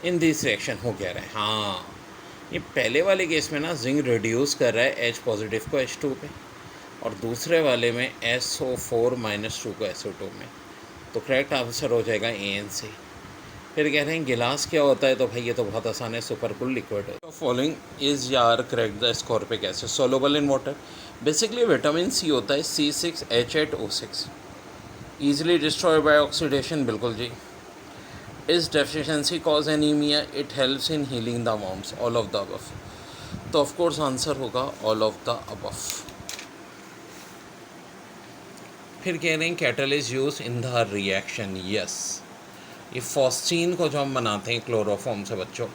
इन दिस रिएक्शन हो क्या रहा है, हाँ ये पहले वाले केस में ना जिंक रिड्यूस कर रहा है H पॉजिटिव को H2 पे, और दूसरे वाले में SO4-2 को SO2 में, तो करेक्ट आंसर हो जाएगा ANC। फिर कह रहे हैं गिलास क्या होता है, तो भाई ये तो बहुत आसान है, सुपरकूल लिक्विड है। फॉलोइंग इज यार correct the ascorbic acid soluble in water. Basically vitamin C होता है C6H8O6, easily destroy by oxidation, बिल्कुल जी। Is deficiency cause anaemia, it helps in healing the worms, all of the above, तो ऑफकोर्स आंसर होगा ऑल ऑफ द अबव। फिर कह रहे हैं catalyst use in the reaction, yes, ये फॉस्टीन को जो हम बनाते हैं क्लोरोफॉर्म से बच्चों,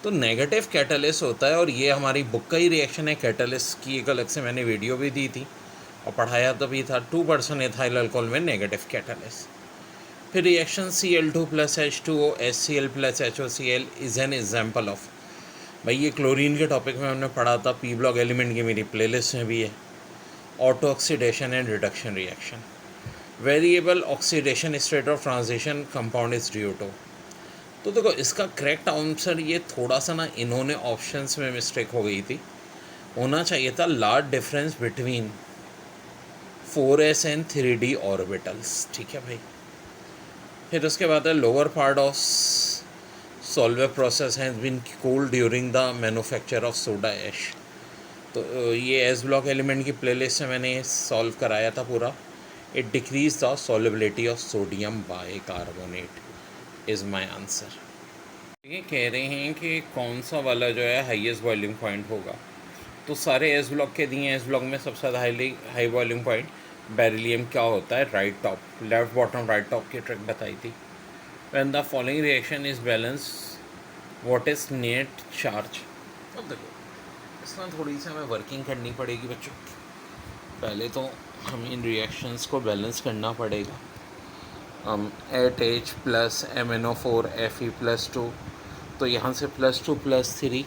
तो नेगेटिव कैटलिस्ट होता है, और ये हमारी बुक का ही रिएक्शन है। कैटलिस्ट की एक अलग से मैंने वीडियो भी दी थी और पढ़ाया तभी था, 2% एथाइल अल्कोहल में नेगेटिव कैटलिस्ट। फिर reaction Cl2 + H2O HCl + HOCl is an example of, भाई ये क्लोरीन के टॉपिक में हमने पढ़ा था, पी ब्लॉक एलिमेंट की मेरी प्लेलिस्ट में भी है। Auto oxidation and reduction reaction, variable oxidation state of transition compound is DO2। तो देखो इसका करेक्ट आंसर ये थोड़ा सा ना इन्होंने ऑप्शंस में मिस्टेक हो गई थी, होना चाहिए था large difference between 4s and 3d orbitals, ठीक है भाई। फिर उसके बाद है lower part of solver process has been cooled during the manufacture of soda ash, तो ये एस ब्लॉक एलिमेंट की प्लेलिस्ट में मैंने सॉल्व कराया था पूरा। It decrease the solubility of sodium bicarbonate is my answer. ये कह रहे हैं कि कौन सा वाला जो है हाईएस्ट बॉइलिंग पॉइंट होगा, तो सारे एस ब्लॉक के दिए हैं। एस ब्लॉक में सबसे ज़्यादा हाई बॉइलिंग पॉइंट बेरिलियम क्या होता है, right top, left bottom right top की ट्रिक बताई थी। When the following reaction is balance what is net charge. अब देखो इसमें थोड़ी सी हमें वर्किंग करनी पड़ेगी बच्चों, पहले तो हमें इन रिएक्शंस को बैलेंस करना पड़ेगा। 8H प्लस MnO4Fe+2, तो यहाँ से +2 +3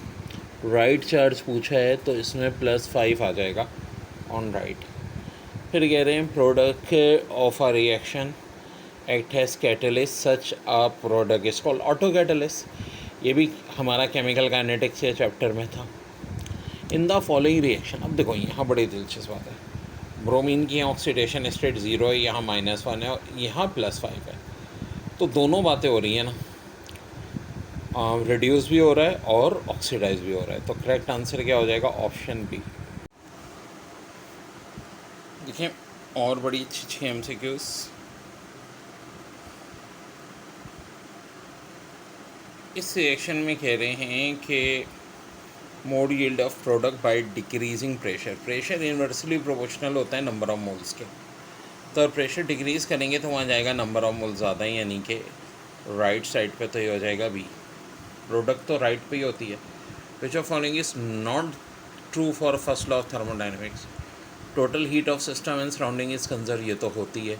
राइट चार्ज पूछा है तो इसमें +5 आ जाएगा ऑन राइट। फिर कह रहे हैं product of a reaction act has catalyst such a product is called auto catalyst. ये भी हमारा केमिकल काइनेटिक्स के चैप्टर में था। इन द फॉलोइंग रिएक्शन, अब देखो यहाँ बड़ी दिलचस्प बात है, ब्रोमीन की यहाँ ऑक्सीडेशन स्टेट 0 है, यहाँ -1 है और यहाँ +5 है, तो दोनों बातें हो रही हैं ना, रिड्यूस भी हो रहा है और ऑक्सीडाइज भी हो रहा है। तो करेक्ट आंसर क्या हो जाएगा? Option B. देखिए और बड़ी अच्छी अच्छी MCQs। इस रिएक्शन में कह रहे हैं कि mode yield of product by decreasing pressure. Pressure inversely proportional होता है नंबर ऑफ मोल्स के, तो प्रेशर डिक्रीज़ करेंगे तो वहाँ जाएगा नंबर ऑफ मोल्स ज़्यादा, यानी कि राइट साइड पे, तो ये हो जाएगा बी। प्रोडक्ट तो राइट पे ही होती है। Which of following is not true for first law of thermodynamics? Total heat of system and surrounding is conserve, ये तो होती है।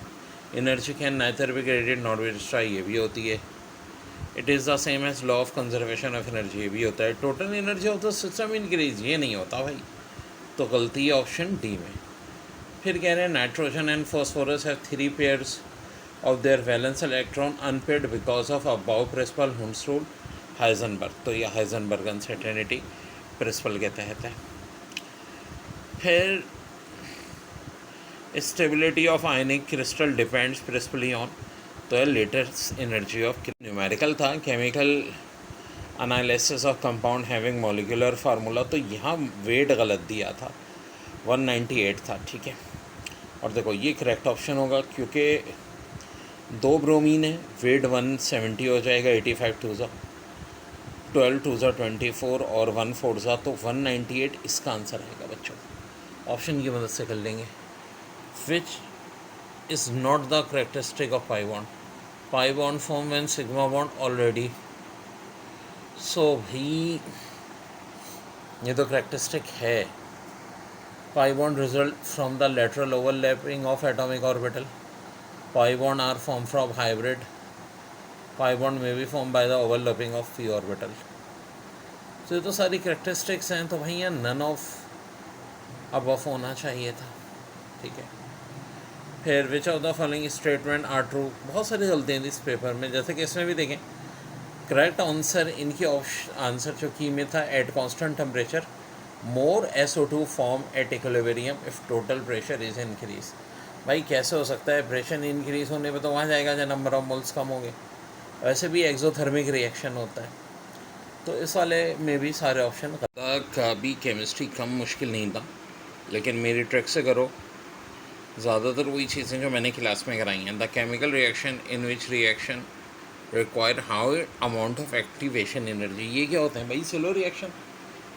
Energy can neither be created not be destroyed, ये भी होती है। It is the same as law of conservation of energy, ये भी होता है। Total energy of the system increase, ये नहीं होता भाई, तो गलती है ऑप्शन डी में। फिर कह रहे हैं nitrogen and phosphorus have 3 pairs of their valence electron unpaired because of Aufbau principle Hund's rule Heisenberg, तो ये हाइजेनबर्ग अनसर्टेनिटी प्रिंसिपल के तहत है। फिर stability of ionic crystal depends principally on, तो लेटेस्ट एनर्जी ऑफ, न्यूमेरिकल था, chemical analysis of compound having molecular formula, तो यहाँ वेट गलत दिया था, 198 था, ठीक है। और देखो ये करेक्ट ऑप्शन होगा क्योंकि 2 ब्रोमीन है, वेट 170 हो जाएगा, 85 2 ज़ा 12 2 ज़ा 24 और 1 4 ज़ा, तो 198 इसका आंसर आएगा बच्चों। ऑप्शन की मदद से कर लेंगे। Which is not the characteristic of pi bond? Pi bond form when sigma bond already, so भी ये तो करेक्टरिस्टिक है। Pi bond result from the lateral overlapping of atomic orbital. Pi bond are formed from hybrid. Pi bond may be formed by the overlapping of p orbital. तो ये तो सारी करेक्टरिस्टिक्स हैं, तो भाई यहाँ नन ऑफ अबव होना चाहिए था, ठीक है। फिर which of the following statement are true? बहुत सारी गलतियाँ थी इस पेपर में, जैसे कि इसमें भी देखें करेक्ट आंसर इनकी आंसर जो की में था, at constant temperature more SO2 form at equilibrium if total pressure is increase. भाई कैसे हो सकता है? प्रेशर इंक्रीज होने पे तो वहाँ जाएगा जब नंबर ऑफ मोल्स कम होंगे। वैसे भी एक्सोथर्मिक रिएक्शन होता है, तो इस वाले में भी सारे ऑप्शन का भी केमिस्ट्री कम मुश्किल नहीं था, लेकिन मेरी ट्रिक से करो, ज़्यादातर वही चीज़ें जो मैंने क्लास में कराई हैं। The chemical reaction in which reaction require how amount of activation energy, ये क्या होता है भाई? स्लो रिएक्शन,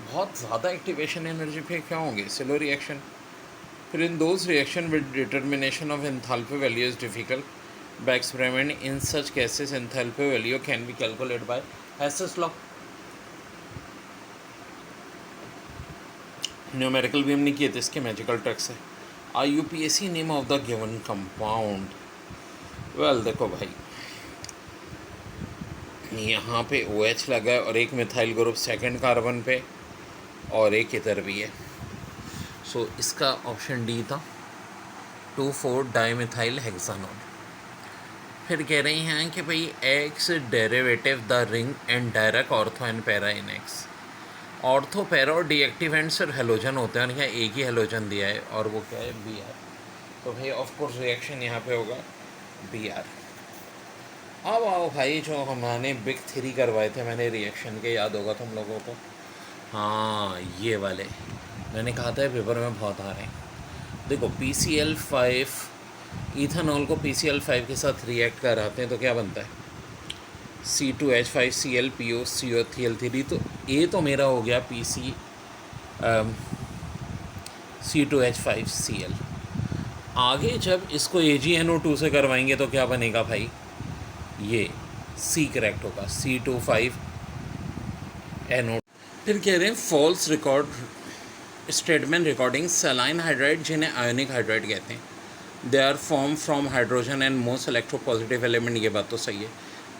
बहुत ज़्यादा एक्टिवेशन एनर्जी पे क्या होंगे? Slow reaction. फिर in those reaction with determination of enthalpy value is difficult by experiment, in such cases enthalpy value can be calculate by Hess's law. Numerical भी हमने किए थे इसके मैजिकल ट्रिक से। IUPAC name of the given compound? Well देखो भाई, यहाँ पे OH लगा है और एक मिथाइल ग्रुप सेकंड कार्बन पे और एक इधर भी है, सो इसका ऑप्शन डी था, 2,4 डाईमिथाइल हेक्सानोल। फिर कह रहे हैं कि भाई x derivative the ring and direct ortho and para in x. Ortho, para और डीएक्टिवेंट्स और हेलोजन होते हैं, और यहाँ एक ही हेलोजन दिया है और वो क्या है? Br। तो भाई ऑफकोर्स रिएक्शन यहाँ पे होगा Br। अब आओ भाई, जो हमने बिग 3 करवाए थे मैंने रिएक्शन के, याद होगा तुम लोगों को? हाँ ये वाले मैंने कहा था पेपर में बहुत आ रहे हैं। देखो PCl5 इथेनॉल को PCl5 के साथ रिएक्ट कराते हैं तो क्या बनता है? C2H5Cl POCO3 तो ये तो मेरा हो गया C2H5Cl। आगे जब इसको AgNO2 से करवाएंगे तो क्या बनेगा भाई? ये C करेक्ट होगा, C2,5NO। फिर कह रहे हैं false record statement recording saline hydride, जिन्हें आयोनिक हाइड्राइड कहते हैं। They are form from hydrogen and most electropositive element, ये बात तो सही है।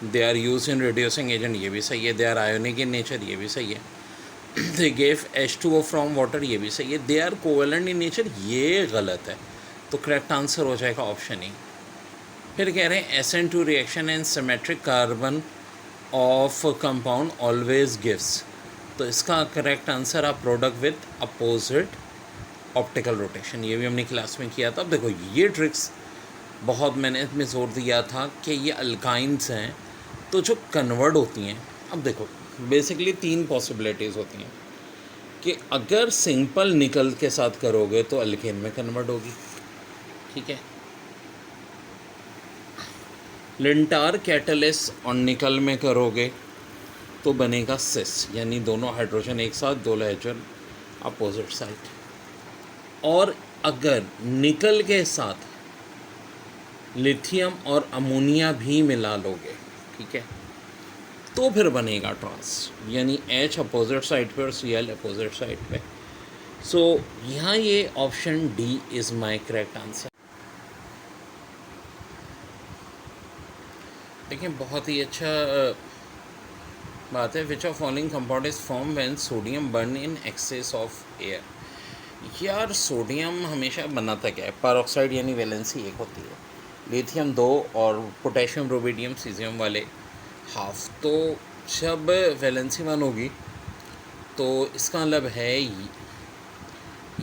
They are use in reducing agent, ये भी सही है। They are ionic in nature, ये भी सही है। They gave H2O from water, ये भी सही है। They are covalent in nature, ये गलत है। तो करेक्ट आंसर हो जाएगा ऑप्शन ई। फिर कह रहे हैं SN2 reaction and symmetric carbon of compound always gives, तो इसका करेक्ट आंसर आप product with opposite optical rotation, ये भी हमने क्लास में किया था। अब देखो ये ट्रिक्स बहुत मैंने इसमें जोर दिया था कि ये अल्काइंस हैं तो जो कन्वर्ट होती हैं। अब देखो बेसिकली 3 पॉसिबिलिटीज़ होती हैं कि अगर सिंपल निकल के साथ करोगे तो अल्केन में कन्वर्ट होगी, ठीक है। लिंटार कैटलिस और निकल में करोगे तो बनेगा सिस, यानी दोनों हाइड्रोजन एक साथ, दो हाइड्रोजन अपोजिट साइड। और अगर निकल के साथ लिथियम और अमोनिया भी मिला लोगे, ठीक है, तो फिर बनेगा ट्रांस, यानी H अपोजिट साइड पे और Cl अपोजिट साइड पे। सो यहाँ ये option D is my correct answer. देखिए बहुत ही अच्छा बात है। Which of following compound is form when sodium burn in excess of air. यार सोडियम हमेशा बनाता क्या है, परऑक्साइड यानी वैलेंसी एक होती है, लिथियम 2 और पोटेशियम रुबिडियम सीजियम वाले हाफ। तो जब वैलेंसी 1 होगी तो इसका मतलब है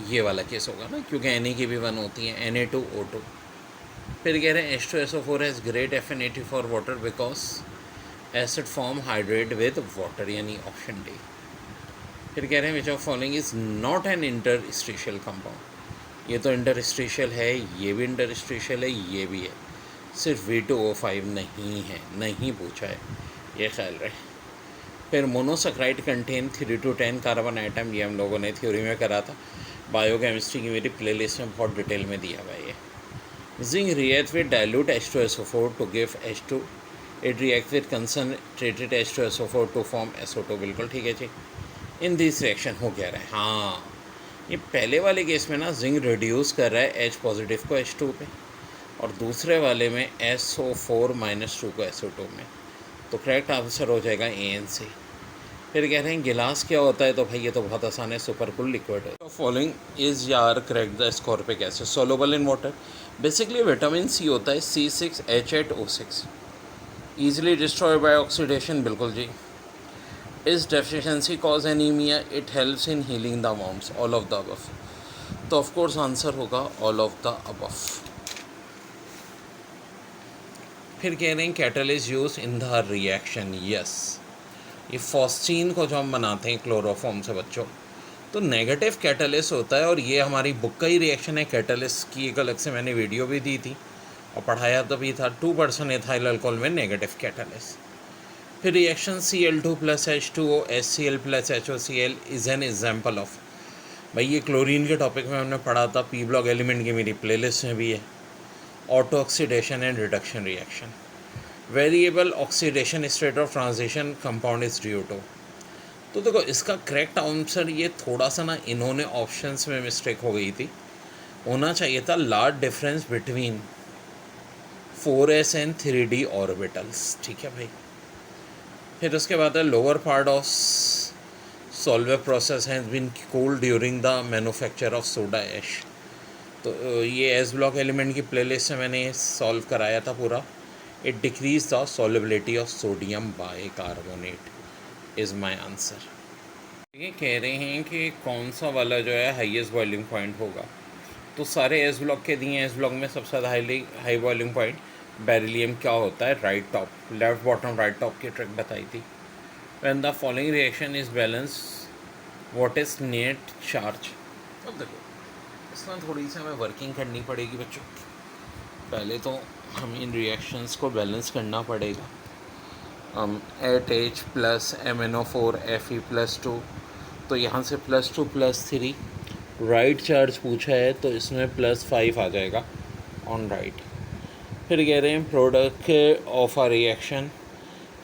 ये वाला केस होगा ना, क्योंकि Na की भी 1 होती है, Na2O2। फिर कह रहे हैं H2SO4 has great affinity for water because acid form hydrate with water, यानी ऑप्शन डी। फिर कह रहे हैं विच of following is not an interstitial compound. ये तो इंटरस्टिशियल है, ये भी इंटरस्टिशियल है, ये भी है, सिर्फ V2O5 नहीं है, नहीं पूछा है, ये ख्याल रहे। फिर monosaccharide contain 3 to 10 carbon atom, ये हम लोगों ने थ्योरी में करा था। बायोकेमिस्ट्री की मेरी प्लेलिस्ट में बहुत डिटेल में दिया हुआ है ये। Zinc react with dilute H2SO4 to give H2, it react with concentrated H2SO4 to form SO2, बिल्कुल ठीक है जी। इन दिस रिएक्शन हो क्या रहा है, हाँ ये पहले वाले केस में ना जिंक रिड्यूस कर रहा है H पॉजिटिव को H2 पे, और दूसरे वाले में SO4 -2 को SO2 में, तो करेक्ट आंसर हो जाएगा ANC। फिर कह रहे हैं गिलास क्या होता है, तो भाई ये तो बहुत आसान है, सुपर कूल लिक्विड है। फॉलोइंग इज यार correct the ascorbic acid soluble in water. Basically vitamin C होता है C6H8O6, easily destroy by oxidation, बिल्कुल जी। Is deficiency cause anaemia, it helps in healing the wounds, all of the above. तो ऑफ कोर्स आंसर होगा ऑल ऑफ द अबव। फिर कह रहे हैं catalyst use in the reaction, yes ये फॉस्टीन को जो हम बनाते हैं क्लोरोफॉर्म से बच्चों, तो नेगेटिव कैटलिस्ट होता है, और ये हमारी बुक का ही रिएक्शन है। कैटलिस्ट की एक अलग से मैंने वीडियो भी दी थी और पढ़ाया तो भी था, 2% एथाइल अल्कोहल में नेगेटिव कैटलिस्ट। फिर reaction Cl2 + H2O HCl + HOCl is an example of, भाई ये क्लोरीन के टॉपिक में हमने पढ़ा था, पी ब्लॉक एलिमेंट की मेरी प्लेलिस्ट में भी है। Auto oxidation and reduction reaction, variable oxidation state of transition compound is DO2। तो देखो इसका करेक्ट आंसर ये थोड़ा सा ना इन्होंने ऑप्शंस में मिस्टेक हो गई थी, होना चाहिए था large difference between 4s and 3d orbitals, ठीक है भाई। फिर उसके बाद है lower part of solver process has been cooled during the manufacture of soda ash. तो ये एस ब्लॉक एलिमेंट की प्लेलिस्ट से मैंने सॉल्व कराया था पूरा। It decrease the solubility of sodium bicarbonate is my answer. ये कह रहे हैं कि कौन सा वाला जो है हाईएस्ट बॉइलिंग पॉइंट होगा, तो सारे एस ब्लॉक के दिए हैं। एस ब्लॉक में सबसे ज़्यादा हाई बॉइलिंग पॉइंट बेरिलियम क्या होता है, right top, left bottom right top की ट्रिक बताई थी। When the following reaction is balance what is net charge. अब देखो इसमें थोड़ी सी हमें वर्किंग करनी पड़ेगी बच्चों। पहले तो हम इन रिएक्शंस को बैलेंस करना पड़ेगा। 8H + MnO4 Fe+2, तो यहाँ से +2 +3 राइट चार्ज पूछा है, तो इसमें +5 आ जाएगा ऑन राइट। फिर कह रहे हैं product of a reaction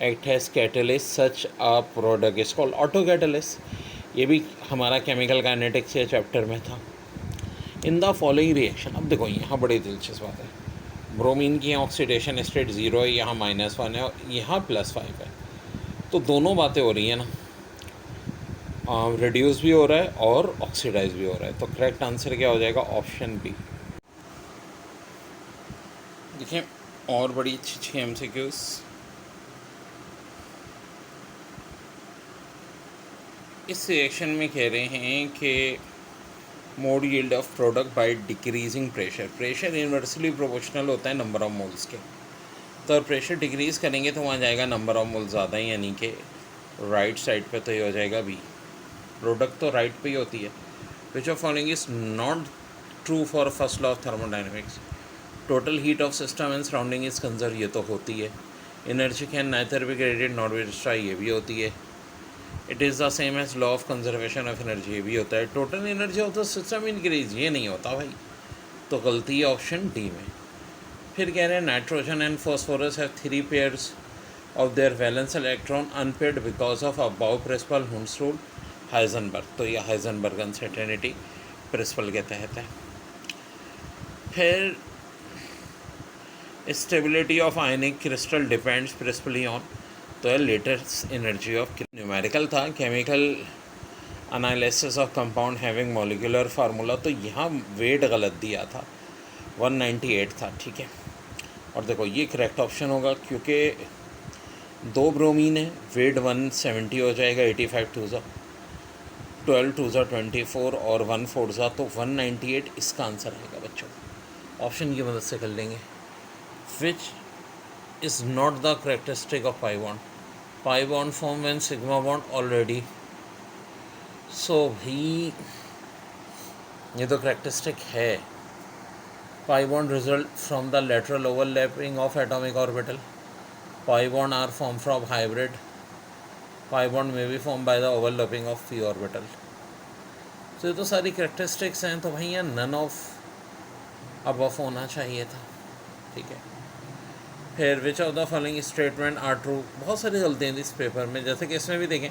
act as catalyst such a product is called auto catalyst. ये भी हमारा केमिकल काइनेटिक्स के चैप्टर में था। In the following reaction. अब देखो यहाँ बड़ी दिलचस्प बात है, ब्रोमीन की ऑक्सीडेशन स्टेट 0 है, यहाँ -1 है और यहाँ +5 है, तो दोनों बातें हो रही हैं ना, रिड्यूस भी हो रहा है और ऑक्सीडाइज भी हो रहा है। तो करेक्ट आंसर क्या हो जाएगा? Option B. देखिए और बड़ी अच्छी अच्छी MCQs। इस रिएक्शन में कह रहे हैं कि mode yield of product by decreasing pressure. Pressure inversely proportional होता है नंबर ऑफ मोल्स के, तो अगर प्रेशर डिक्रीज़ करेंगे तो वहाँ जाएगा नंबर ऑफ मोल्स ज़्यादा ही, यानी कि राइट साइड पे, तो ये हो जाएगा बी। प्रोडक्ट तो राइट पे ही होती है। Which of following is not true for first law of thermodynamics. Total heat of system and surrounding is conserve, ये तो होती है। Energy can neither be created not be destroy, ये भी होती है। It is the same as law of conservation of energy, ये भी होता है। Total energy of the system increase, ये नहीं होता भाई, तो गलती है ऑप्शन डी में। फिर कह रहे हैं nitrogen and phosphorus have 3 pairs of their valence electron unpaired because of about principle Hund's rule Heisenberg, तो ये हाइजेनबर्ग अनसर्टेनिटी प्रिंसिपल के तहत है। फिर stability of ionic crystal depends principally on, तो है लेटेस्ट एनर्जी ऑफ। न्यूमेरिकल था chemical analysis of compound having molecular formula, तो यहाँ वेट गलत दिया था, 198 था, ठीक है। और देखो ये करेक्ट ऑप्शन होगा क्योंकि 2 ब्रोमीन है, वेट 170 हो जाएगा, 85 टू ज़ा 12 टू ज़ा 24 और 1 4 ज़ा, तो 198 इसका आंसर आएगा बच्चों। ऑप्शन की मदद से कर लेंगे। Which is not the characteristic of pi bond. Pi bond form when sigma bond already, so भी ये तो करेक्टरिस्टिक है। Pi bond result from the lateral overlapping of atomic orbital. Pi bond are form from hybrid. Pi bond में be form by the overlapping of p orbital. तो ये तो सारी करेक्टरिस्टिक्स हैं, तो भैया नन ऑफ अब होना चाहिए था, ठीक है। फिर which of the following statement are true. बहुत सारी गलतियाँ थी इस पेपर में, जैसे कि इसमें भी देखें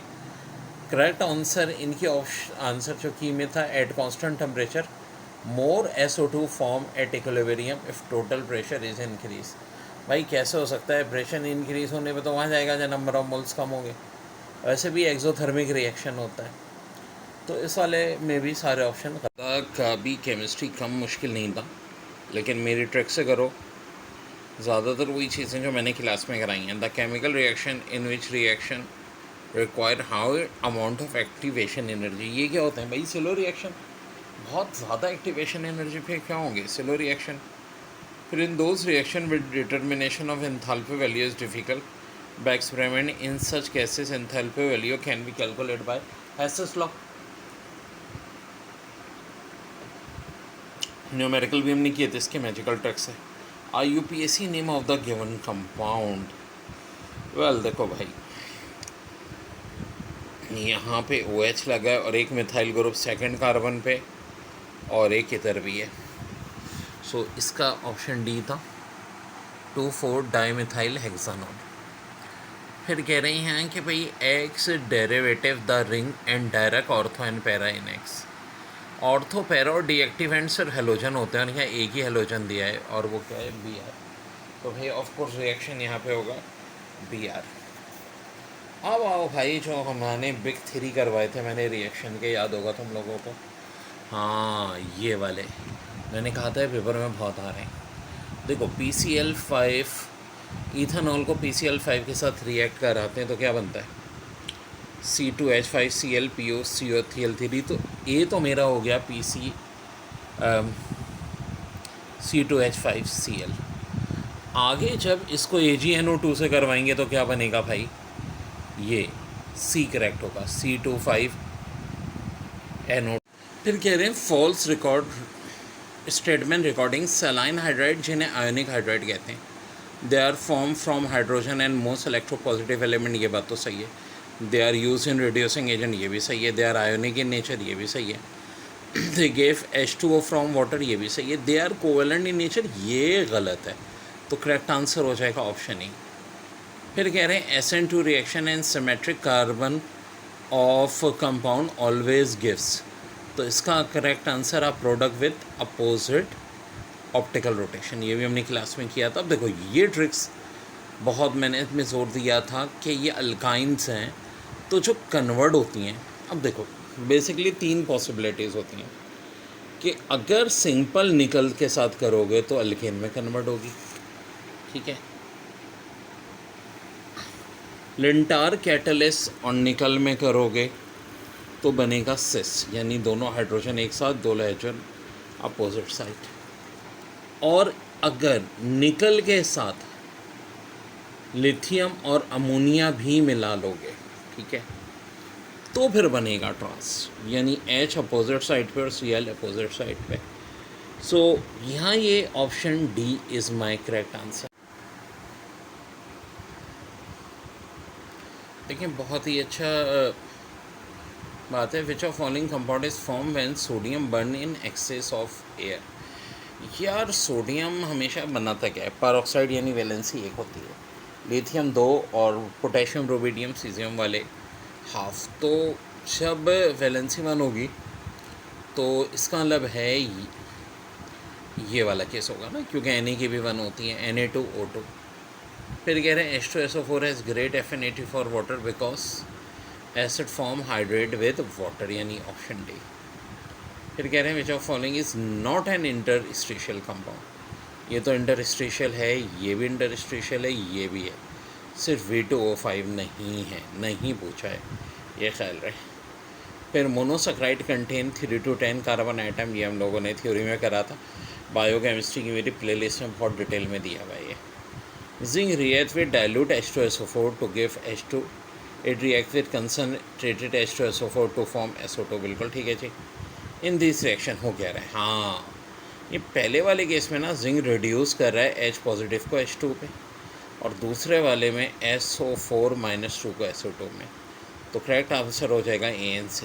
करेक्ट आंसर इनकी आंसर जो की में था at constant temperature more SO2 form at equilibrium if total pressure is increase. भाई कैसे हो सकता है? प्रेशर इंक्रीज होने पे तो वहाँ जाएगा जब नंबर ऑफ मोल्स कम होंगे। वैसे भी एक्सोथर्मिक रिएक्शन होता है, तो इस वाले में भी सारे ऑप्शन का भी केमिस्ट्री कम मुश्किल नहीं था, लेकिन मेरी ट्रिक से करो। ज़्यादातर वही चीज़ें जो मैंने क्लास में कराई हैं। The chemical reaction in which reaction require how amount of activation energy. ये क्या होते हैं भाई? स्लो रिएक्शन, बहुत ज़्यादा एक्टिवेशन एनर्जी पे क्या होंगे? Slow reaction. फिर in those reaction with determination of enthalpy value is difficult by experiment. In such cases enthalpy value can be calculated by Hess's law. Numerical भी हमने किए थे इसके मैजिकल ट्रिक से। IUPAC name of the given compound. Well देखो भाई, यहाँ पे OH लगा है और एक मिथाइल ग्रुप सेकंड कार्बन पे और एक इधर भी है, सो इसका ऑप्शन डी था 2,4 डाईमिथाइल हेक्सानॉल। फिर कह रहे हैं कि भाई x derivative the ring and direct ortho and para in x. Ortho para और डीएक्टिवेंट्स और हेलोजन होते हैं, और यहाँ एक ही हेलोजन दिया है और वो क्या है? Br। तो भाई ऑफ कोर्स रिएक्शन यहाँ पे होगा Br। अब आओ भाई, जो हमने बिग 3 करवाए थे मैंने रिएक्शन के, याद होगा तुम लोगों को। हाँ ये वाले मैंने कहा था पेपर में बहुत आ रहे हैं। देखो PCl5 इथेनॉल को PCl5 के साथ रिएक्ट कराते हैं तो क्या बनता है? C2H5Cl POCO3 तो ये तो मेरा हो गया C2H5Cl। आगे जब इसको AgNO2 से करवाएंगे तो क्या बनेगा भाई? ये C करेक्ट होगा, C25NO। फिर कह रहे हैं false record statement recording saline hydride, जिन्हें आयोनिक हाइड्राइड कहते हैं, they are form from hydrogen and most electropositive element, ये बात तो सही है। They are use in reducing agent, ये भी सही है। They are ionic in nature, ये भी सही है। They gave H2O from water, ये भी सही है। They are covalent in nature, ये गलत है, तो करेक्ट आंसर हो जाएगा ऑप्शन ई। फिर कह रहे हैं SN2 reaction and symmetric carbon of compound always gives तो इसका correct answer a product with opposite optical rotation. ये भी हमने क्लास में किया था। अब देखो ये ट्रिक्स बहुत मैंने इसमें जोर दिया था कि ये अल्काइंस हैं तो जो कन्वर्ट होती हैं। अब देखो बेसिकली 3 पॉसिबिलिटीज़ होती हैं कि अगर सिंपल निकल के साथ करोगे तो अल्केन में कन्वर्ट होगी, ठीक है। लिंटार कैटलिस और निकल में करोगे तो बनेगा सिस, यानी दोनों हाइड्रोजन एक साथ, दो हाइड्रोजन अपोजिट साइड। और अगर निकल के साथ लिथियम और अमोनिया भी मिला लोगे, ठीक है, तो फिर बनेगा ट्रांस, यानी H अपोजिट साइड पे और Cl अपोजिट साइड पे। सो यहाँ ये option D is my correct answer. देखिए बहुत ही अच्छा बात है। Which of following compound is form when sodium burn in excess of air. यार सोडियम हमेशा बनाता क्या है, परऑक्साइड यानी वैलेंसी एक होती है, लिथियम 2 और पोटेशियम रुबिडियम सीजियम वाले हाफ। तो जब वैलेंसी 1 होगी तो इसका मतलब है ये वाला केस होगा ना, क्योंकि Na की भी 1 होती है, Na2O2। फिर कह रहे हैं H2SO4 has great affinity for water because acid form hydrate with water, यानी ऑप्शन डी। फिर कह रहे हैं विच of following is not an interstitial compound. ये तो इंटरस्टिशियल है, ये भी इंटरस्टिशियल है, ये भी है, सिर्फ V2O5 नहीं है, नहीं पूछा है, ये ख्याल रहे। फिर monosaccharide contain 3 to 10 carbon atom, ये हम लोगों ने थ्योरी में करा था। बायोकेमिस्ट्री की मेरी प्लेलिस्ट में बहुत डिटेल में दिया हुआ है ये। Zinc react with dilute H2SO4 to give H2। It react with concentrated H2SO4 to form SO2। बिल्कुल ठीक है जी। इन दिस रिएक्शन हो क्या रहा है, हाँ ये पहले वाले केस में ना जिंक रिड्यूस कर रहा है H पॉजिटिव को H2 पे, और दूसरे वाले में SO4-2 को SO2 में। तो करेक्ट आंसर हो जाएगा ANC।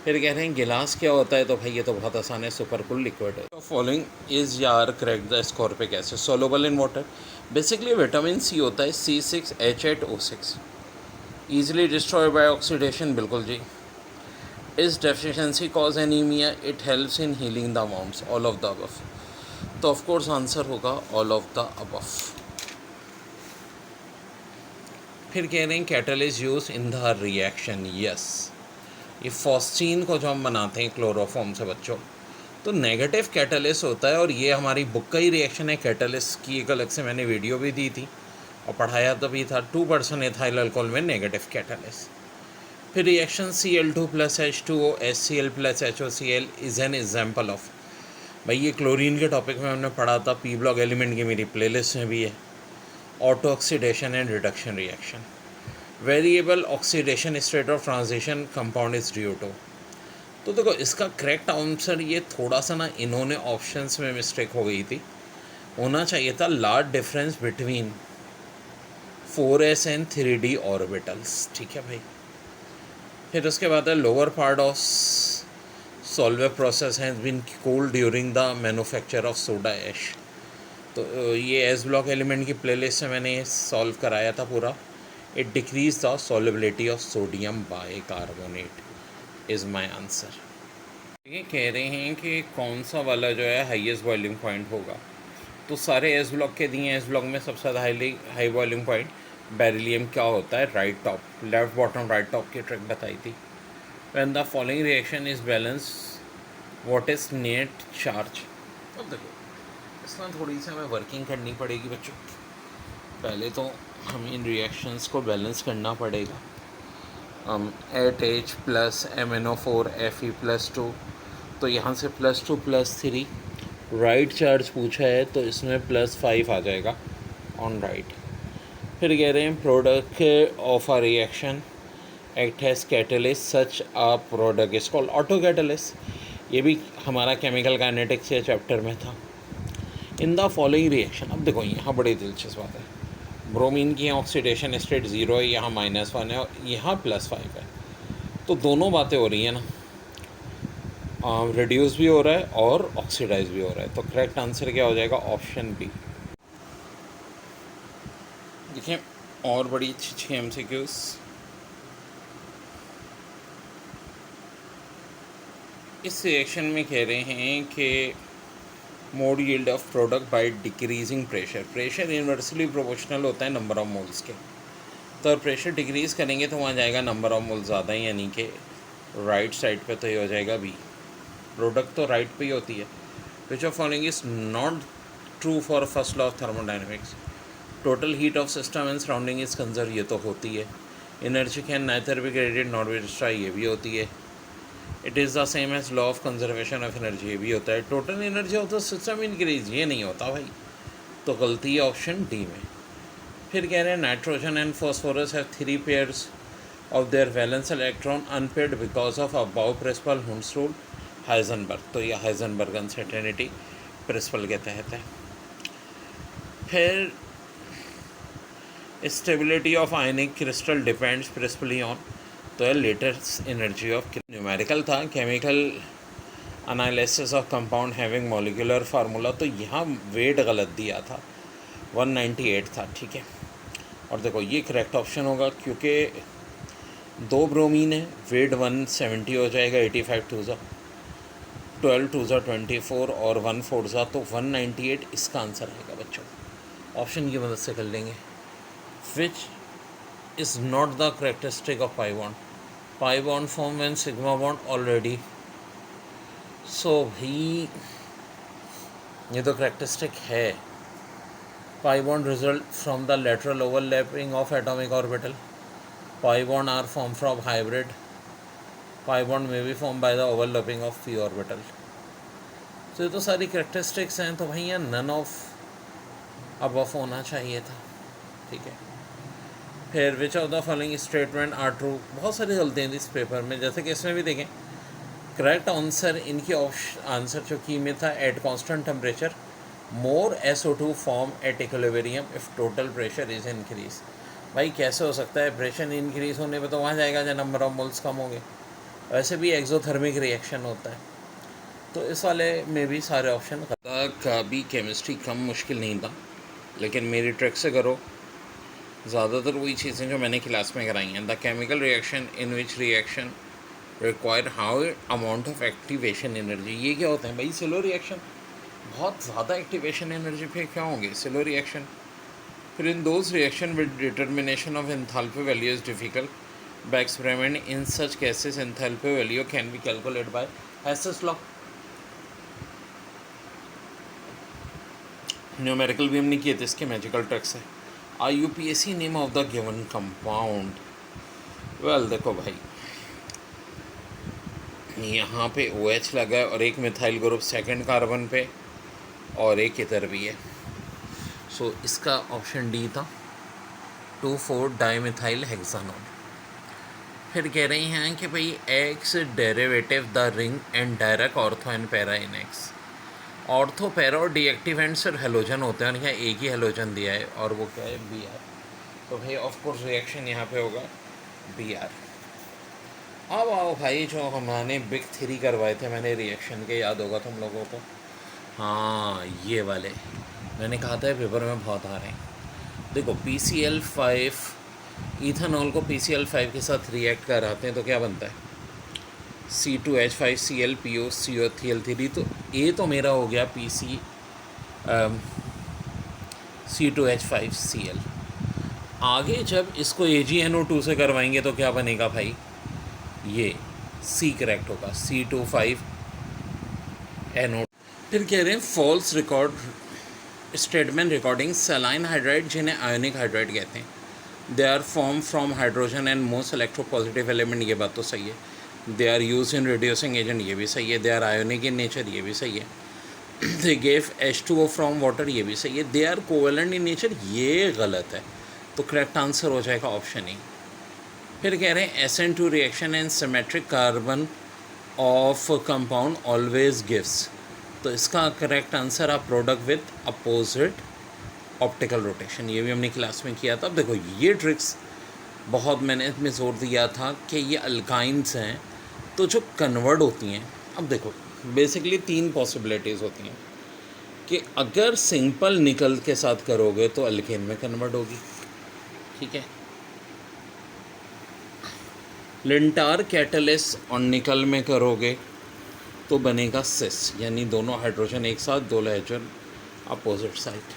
फिर कह रहे हैं गिलास क्या होता है, तो भाई ये तो बहुत आसान है, सुपरकूल लिक्विड है। फॉलोइंग इज यार correct the ascorbic acid soluble in water. Basically vitamin C होता है C6H8O6, easily destroy by oxidation, बिल्कुल जी। Is deficiency cause anaemia, it helps in healing the wounds, all of the above. तो ऑफकोर्स आंसर होगा ऑल ऑफ द अबव। फिर कह रहे हैं catalyst use in the reaction, yes. ये फॉस्टीन को जो हम बनाते हैं क्लोरोफॉर्म से बच्चों, तो नेगेटिव कैटलिस्ट होता है, और ये हमारी बुक का ही रिएक्शन है। कैटलिस्ट की एक अलग से मैंने वीडियो भी दी थी और पढ़ाया तभी था। 2% एथाइल अल्कोहल में नेगेटिव कैटलिस्ट। फिर reaction Cl2 + H2O HCl + HOCl is an example of. भाई ये क्लोरीन के टॉपिक में हमने पढ़ा था, पी ब्लॉक एलिमेंट की मेरी प्लेलिस्ट में भी है। Auto oxidation and reduction reaction. Variable oxidation state of transition compound is DO2। तो देखो इसका करेक्ट आंसर, ये थोड़ा सा ना इन्होंने ऑप्शंस में मिस्टेक हो गई थी, होना चाहिए था large difference between 4s and 3d orbitals, ठीक है भाई। फिर उसके बाद है lower part of solver process has been cooled during the manufacture of soda ash. तो ये एस ब्लॉक एलिमेंट की प्लेलिस्ट से मैंने सॉल्व कराया था पूरा। It decrease the solubility of sodium bicarbonate is my answer. ये कह रहे हैं कि कौन सा वाला जो है हाईएस्ट बॉइलिंग पॉइंट होगा। तो सारे एस ब्लॉक के दिए हैं। एस ब्लॉक में सबसे ज़्यादा हाई बॉइलिंग पॉइंट बेरिलियम क्या होता है, right top, left bottom right top की ट्रिक बताई थी। When the following reaction is balance what is net charge. अब देखो इसमें थोड़ी सी हमें वर्किंग करनी पड़ेगी बच्चों। पहले तो हमें इन रिएक्शंस को बैलेंस करना पड़ेगा। 8H + MnO4 Fe+2, तो यहाँ से +2 +3 राइट चार्ज पूछा है, तो इसमें +5 आ जाएगा ऑन राइट। फिर कह रहे हैं product of a reaction act has catalyst such a product is called auto catalyst. ये भी हमारा केमिकल काइनेटिक्स के चैप्टर में था। इन द फॉलोइंग रिएक्शन, अब देखो यहाँ बड़ी दिलचस्प बात है। ब्रोमीन की ऑक्सीडेशन स्टेट 0 है, यहाँ -1 है और यहाँ +5 है। तो दोनों बातें हो रही हैं ना, रिड्यूस भी हो रहा है और ऑक्सीडाइज भी हो रहा है। तो करेक्ट आंसर क्या हो जाएगा, ऑप्शन बी। देखिए और बड़ी अच्छी MCQs। इस रिएक्शन में कह रहे हैं कि mode yield of product by decreasing pressure. Pressure inversely proportional होता है नंबर ऑफ मोल्स के, तो अगर प्रेशर डिक्रीज करेंगे तो वहाँ जाएगा नंबर ऑफ मोल्स ज़्यादा, यानी कि राइट साइड पे तो ये हो जाएगा बी। प्रोडक्ट तो राइट पे ही होती है। Which of following is not true for first law of thermodynamics. Total heat of system and surrounding is conserve, ये तो होती है। Energy can neither be created not be destroyed, ये भी होती है। It is the same as law of conservation of energy, ये भी होता है। Total energy of the system increase, ये नहीं होता भाई, तो गलती है ऑप्शन डी में। फिर कह रहे हैं nitrogen and phosphorus have 3 pairs of their valence electron unpaired because of about principle Hund's rule Heisenberg, तो ये हाइजेनबर्ग अनसर्टेनिटी प्रिंसिपल के तहत है। फिर stability of ionic crystal depends principally on, तो है लेटेस्ट एनर्जी ऑफ न्यूमेरिकल था। Chemical analysis of compound having molecular formula, तो यहाँ वेट गलत दिया था, 198 था, ठीक है। और देखो ये करेक्ट ऑप्शन होगा क्योंकि 2 ब्रोमीन है, वेट 170 हो जाएगा, 85 टू ज़ा 12 टू ज़ा 24 और 1 4 ज़ा, तो 198 इसका आंसर आएगा बच्चों। ऑप्शन की मदद से कर लेंगे। Which is not the characteristic of pi bond. Pi bond form when sigma bond already, so भाई ये तो करेक्टरिस्टिक है। Pi bond result from the lateral overlapping of atomic orbital. Pi bond are form from hybrid. Pi bond में be form by the overlapping of p orbital. तो ये तो सारी करेक्टरिस्टिक्स हैं, तो भाई यहाँ नन ऑफ अबव होना चाहिए था, ठीक है। फिर which of the following statement are true, बहुत सारी गलतियाँ थी इस पेपर में, जैसे कि इसमें भी देखें। करेक्ट आंसर इनकी आंसर जो की में था, at constant temperature more SO2 form at equilibrium if total pressure is increase. भाई कैसे हो सकता है, प्रेशर इंक्रीज होने पे तो वहाँ जाएगा जहाँ नंबर ऑफ मोल्स कम होंगे। वैसे भी एक्सोथर्मिक रिएक्शन होता है, तो इस वाले में भी सारे ऑप्शन का भी केमिस्ट्री कम मुश्किल नहीं था, लेकिन मेरी ट्रिक से करो। ज़्यादातर वही चीज़ें जो मैंने क्लास में कराई हैं। The chemical reaction in which reaction require how amount of activation energy, ये क्या होते हैं भाई, स्लो रिएक्शन, बहुत ज़्यादा एक्टिवेशन एनर्जी पे क्या होंगे, स्लो रिएक्शन। फिर in those reaction with determination of enthalpy value is difficult by experiment, in such cases enthalpy value can be calculate by Hess's law. Numerical भी हमने किए थे, इसके मैजिकल ट्रिक्स है। IUPAC name of the given compound. Well देखो भाई, यहाँ पे OH लगा है और एक मिथाइल ग्रुप सेकंड कार्बन पे और एक इधर भी है, सो इसका ऑप्शन डी था, 2,4 डाईमिथाइल हेक्सानॉल। फिर कह रही हैं कि भाई x derivative the ring and direct ortho and para in x. Ortho, para और डीएक्टिवेंट सिर्फ हेलोजन होते हैं, और यहाँ एक ही हेलोजन दिया है और वो क्या है, Br। तो भाई ऑफकोर्स रिएक्शन यहाँ पे होगा Br। अब आओ भाई, जो हमने बिग 3 करवाए थे मैंने रिएक्शन के, याद होगा तुम लोगों को। हाँ ये वाले मैंने कहा था पेपर में बहुत आ रहे हैं। देखो PCl5 इथेनॉल को PCl5 के साथ रिएक्ट कराते हैं तो क्या बनता है, C2H5Cl POCl3। तो ये तो मेरा हो गया C2H5Cl। आगे जब इसको AgNO2 से करवाएंगे तो क्या बनेगा भाई, ये C करेक्ट होगा, C2,5NO। फिर कह रहे हैं false record statement recording saline hydride, जिन्हें आयोनिक हाइड्राइड कहते हैं, they are form from hydrogen and most electropositive element, ये बात तो सही है। They are use in reducing agent, ये भी सही है। They are ionic in nature, ये भी सही है। They gave H2O from water, ये भी सही है। They are covalent in nature, ये गलत है, तो करेक्ट आंसर हो जाएगा ऑप्शन ई। फिर कह रहे हैं SN2 reaction and symmetric carbon of compound always gives, तो इसका करेक्ट आंसर आप product with opposite optical rotation, ये भी हमने क्लास में किया था। अब देखो ये ट्रिक्स बहुत मैंने इसमें जोर दिया था कि ये अल्काइंस हैं तो जो कन्वर्ट होती हैं। अब देखो बेसिकली 3 पॉसिबिलिटीज़ होती हैं कि अगर सिंपल निकल के साथ करोगे तो अल्केन में कन्वर्ट होगी, ठीक है। लिंटार कैटलिस्ट और निकल में करोगे तो बनेगा सिस, यानी दोनों हाइड्रोजन एक साथ, दो हाइड्रोजन अपोजिट साइड।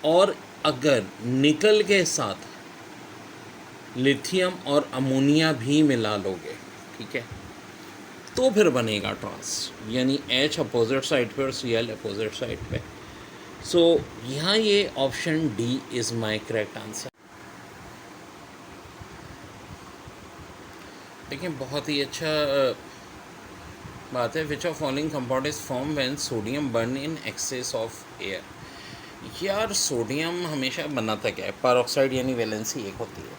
और अगर निकल के साथ लिथियम और अमोनिया भी मिला लोगे, ठीक है, तो फिर बनेगा ट्रांस, यानी H अपोजिट साइड पे और Cl अपोजिट साइड पे। सो यहाँ ये option D is my correct answer. देखिए बहुत ही अच्छा बात है। Which of following compound is form when sodium burn in excess of air. यार सोडियम हमेशा बनाता क्या है, परऑक्साइड यानी वैलेंसी एक होती है,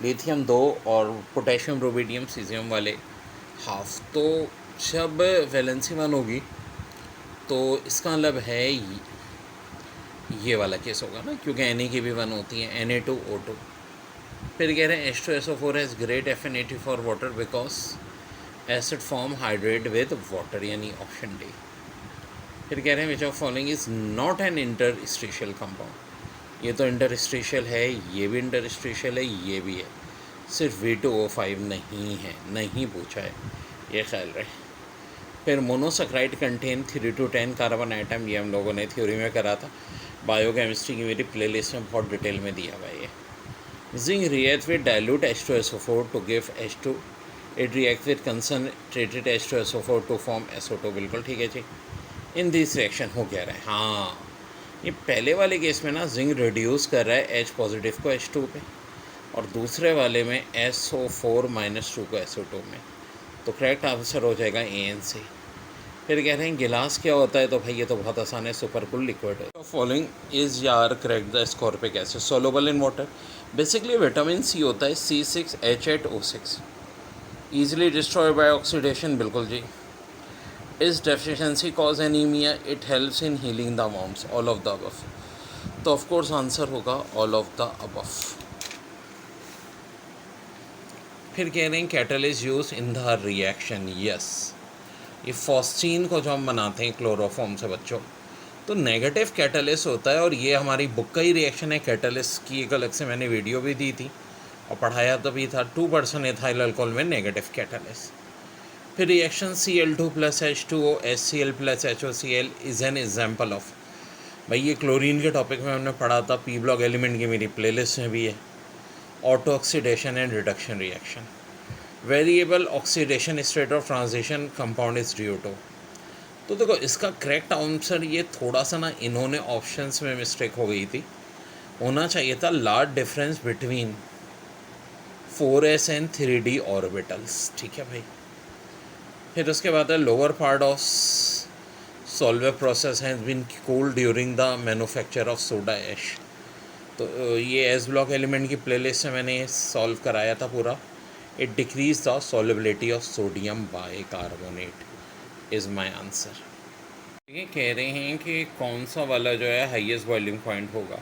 लिथियम दो और पोटेशियम रुबिडियम सीजियम वाले हाफ। तो जब वैलेंसी वन होगी तो इसका मतलब है ये वाला केस होगा ना, क्योंकि Na की भी वन होती है, Na2O2। फिर कह रहे हैं H2SO4 has great affinity for water because acid form hydrate with water, यानी ऑप्शन डी। फिर कह रहे हैं विच of following is not an interstitial compound. ये तो इंटरस्टिशियल है, ये भी इंटरस्टिशियल है, ये भी है, सिर्फ V2O5 नहीं है, नहीं पूछा है, ये ख्याल रहे। फिर monosaccharide contain 3 to 10 carbon atom, ये हम लोगों ने थ्योरी में करा था। बायोकेमिस्ट्री की मेरी प्लेलिस्ट में बहुत डिटेल में दिया हुआ है ये। Zinc reacts with dilute H2SO4 to give H2. It reacts with concentrated H2SO4 to form SO2। बिल्कुल ठीक है जी। इन दिस रिएक्शन हो क्या रहा है, हाँ ये पहले वाले केस में ना जिंक रिड्यूस कर रहा है H पॉजिटिव को H2 पे, और दूसरे वाले में SO4-2 को SO2 में। तो करेक्ट आंसर हो जाएगा ANC। फिर कह रहे हैं गिलास क्या होता है, तो भाई ये तो बहुत आसान है, सुपर कूल लिक्विड है। फॉलोइंग इज यार correct the ascorbic acid soluble in water. Basically vitamin C होता है C6H8O6, easily destroy by oxidation, बिल्कुल जी। Is deficiency cause anaemia, it helps in healing the worms, all of the above. तो ऑफकोर्स आंसर होगा ऑल ऑफ द अबव। फिर कह रहे हैं catalyst use in the reaction, yes. ये फॉस्टीन को जो हम बनाते हैं क्लोरोफॉर्म से बच्चों, तो नेगेटिव कैटलिस्ट होता है, और ये हमारी बुक का ही रिएक्शन है। कैटलिस्ट की एक अलग से मैंने वीडियो भी दी थी और पढ़ाया तो भी था। 2% एथाइल अल्कोहल में नेगेटिव कैटलिस्ट। फिर reaction Cl2+H2O HCl+HOCl is an example of, भाई ये क्लोरीन के टॉपिक में हमने पढ़ा था, पी ब्लॉक एलिमेंट की मेरी प्लेलिस्ट में भी है। Auto oxidation and reduction reaction. Variable oxidation state of transition compound is DO2। तो देखो इसका करेक्ट आंसर ये थोड़ा सा ना इन्होंने ऑप्शंस में मिस्टेक हो गई थी, होना चाहिए था large difference between 4s and 3d orbitals, ठीक है भाई। फिर उसके बाद है lower part of solver process has been cooled during the manufacture of soda ash. तो ये एस ब्लॉक एलिमेंट की प्लेलिस्ट से मैंने सॉल्व कराया था पूरा। It decrease the solubility of sodium bicarbonate is my answer. ये कह रहे हैं कि कौन सा वाला जो है हाईएस्ट बॉइलिंग पॉइंट होगा,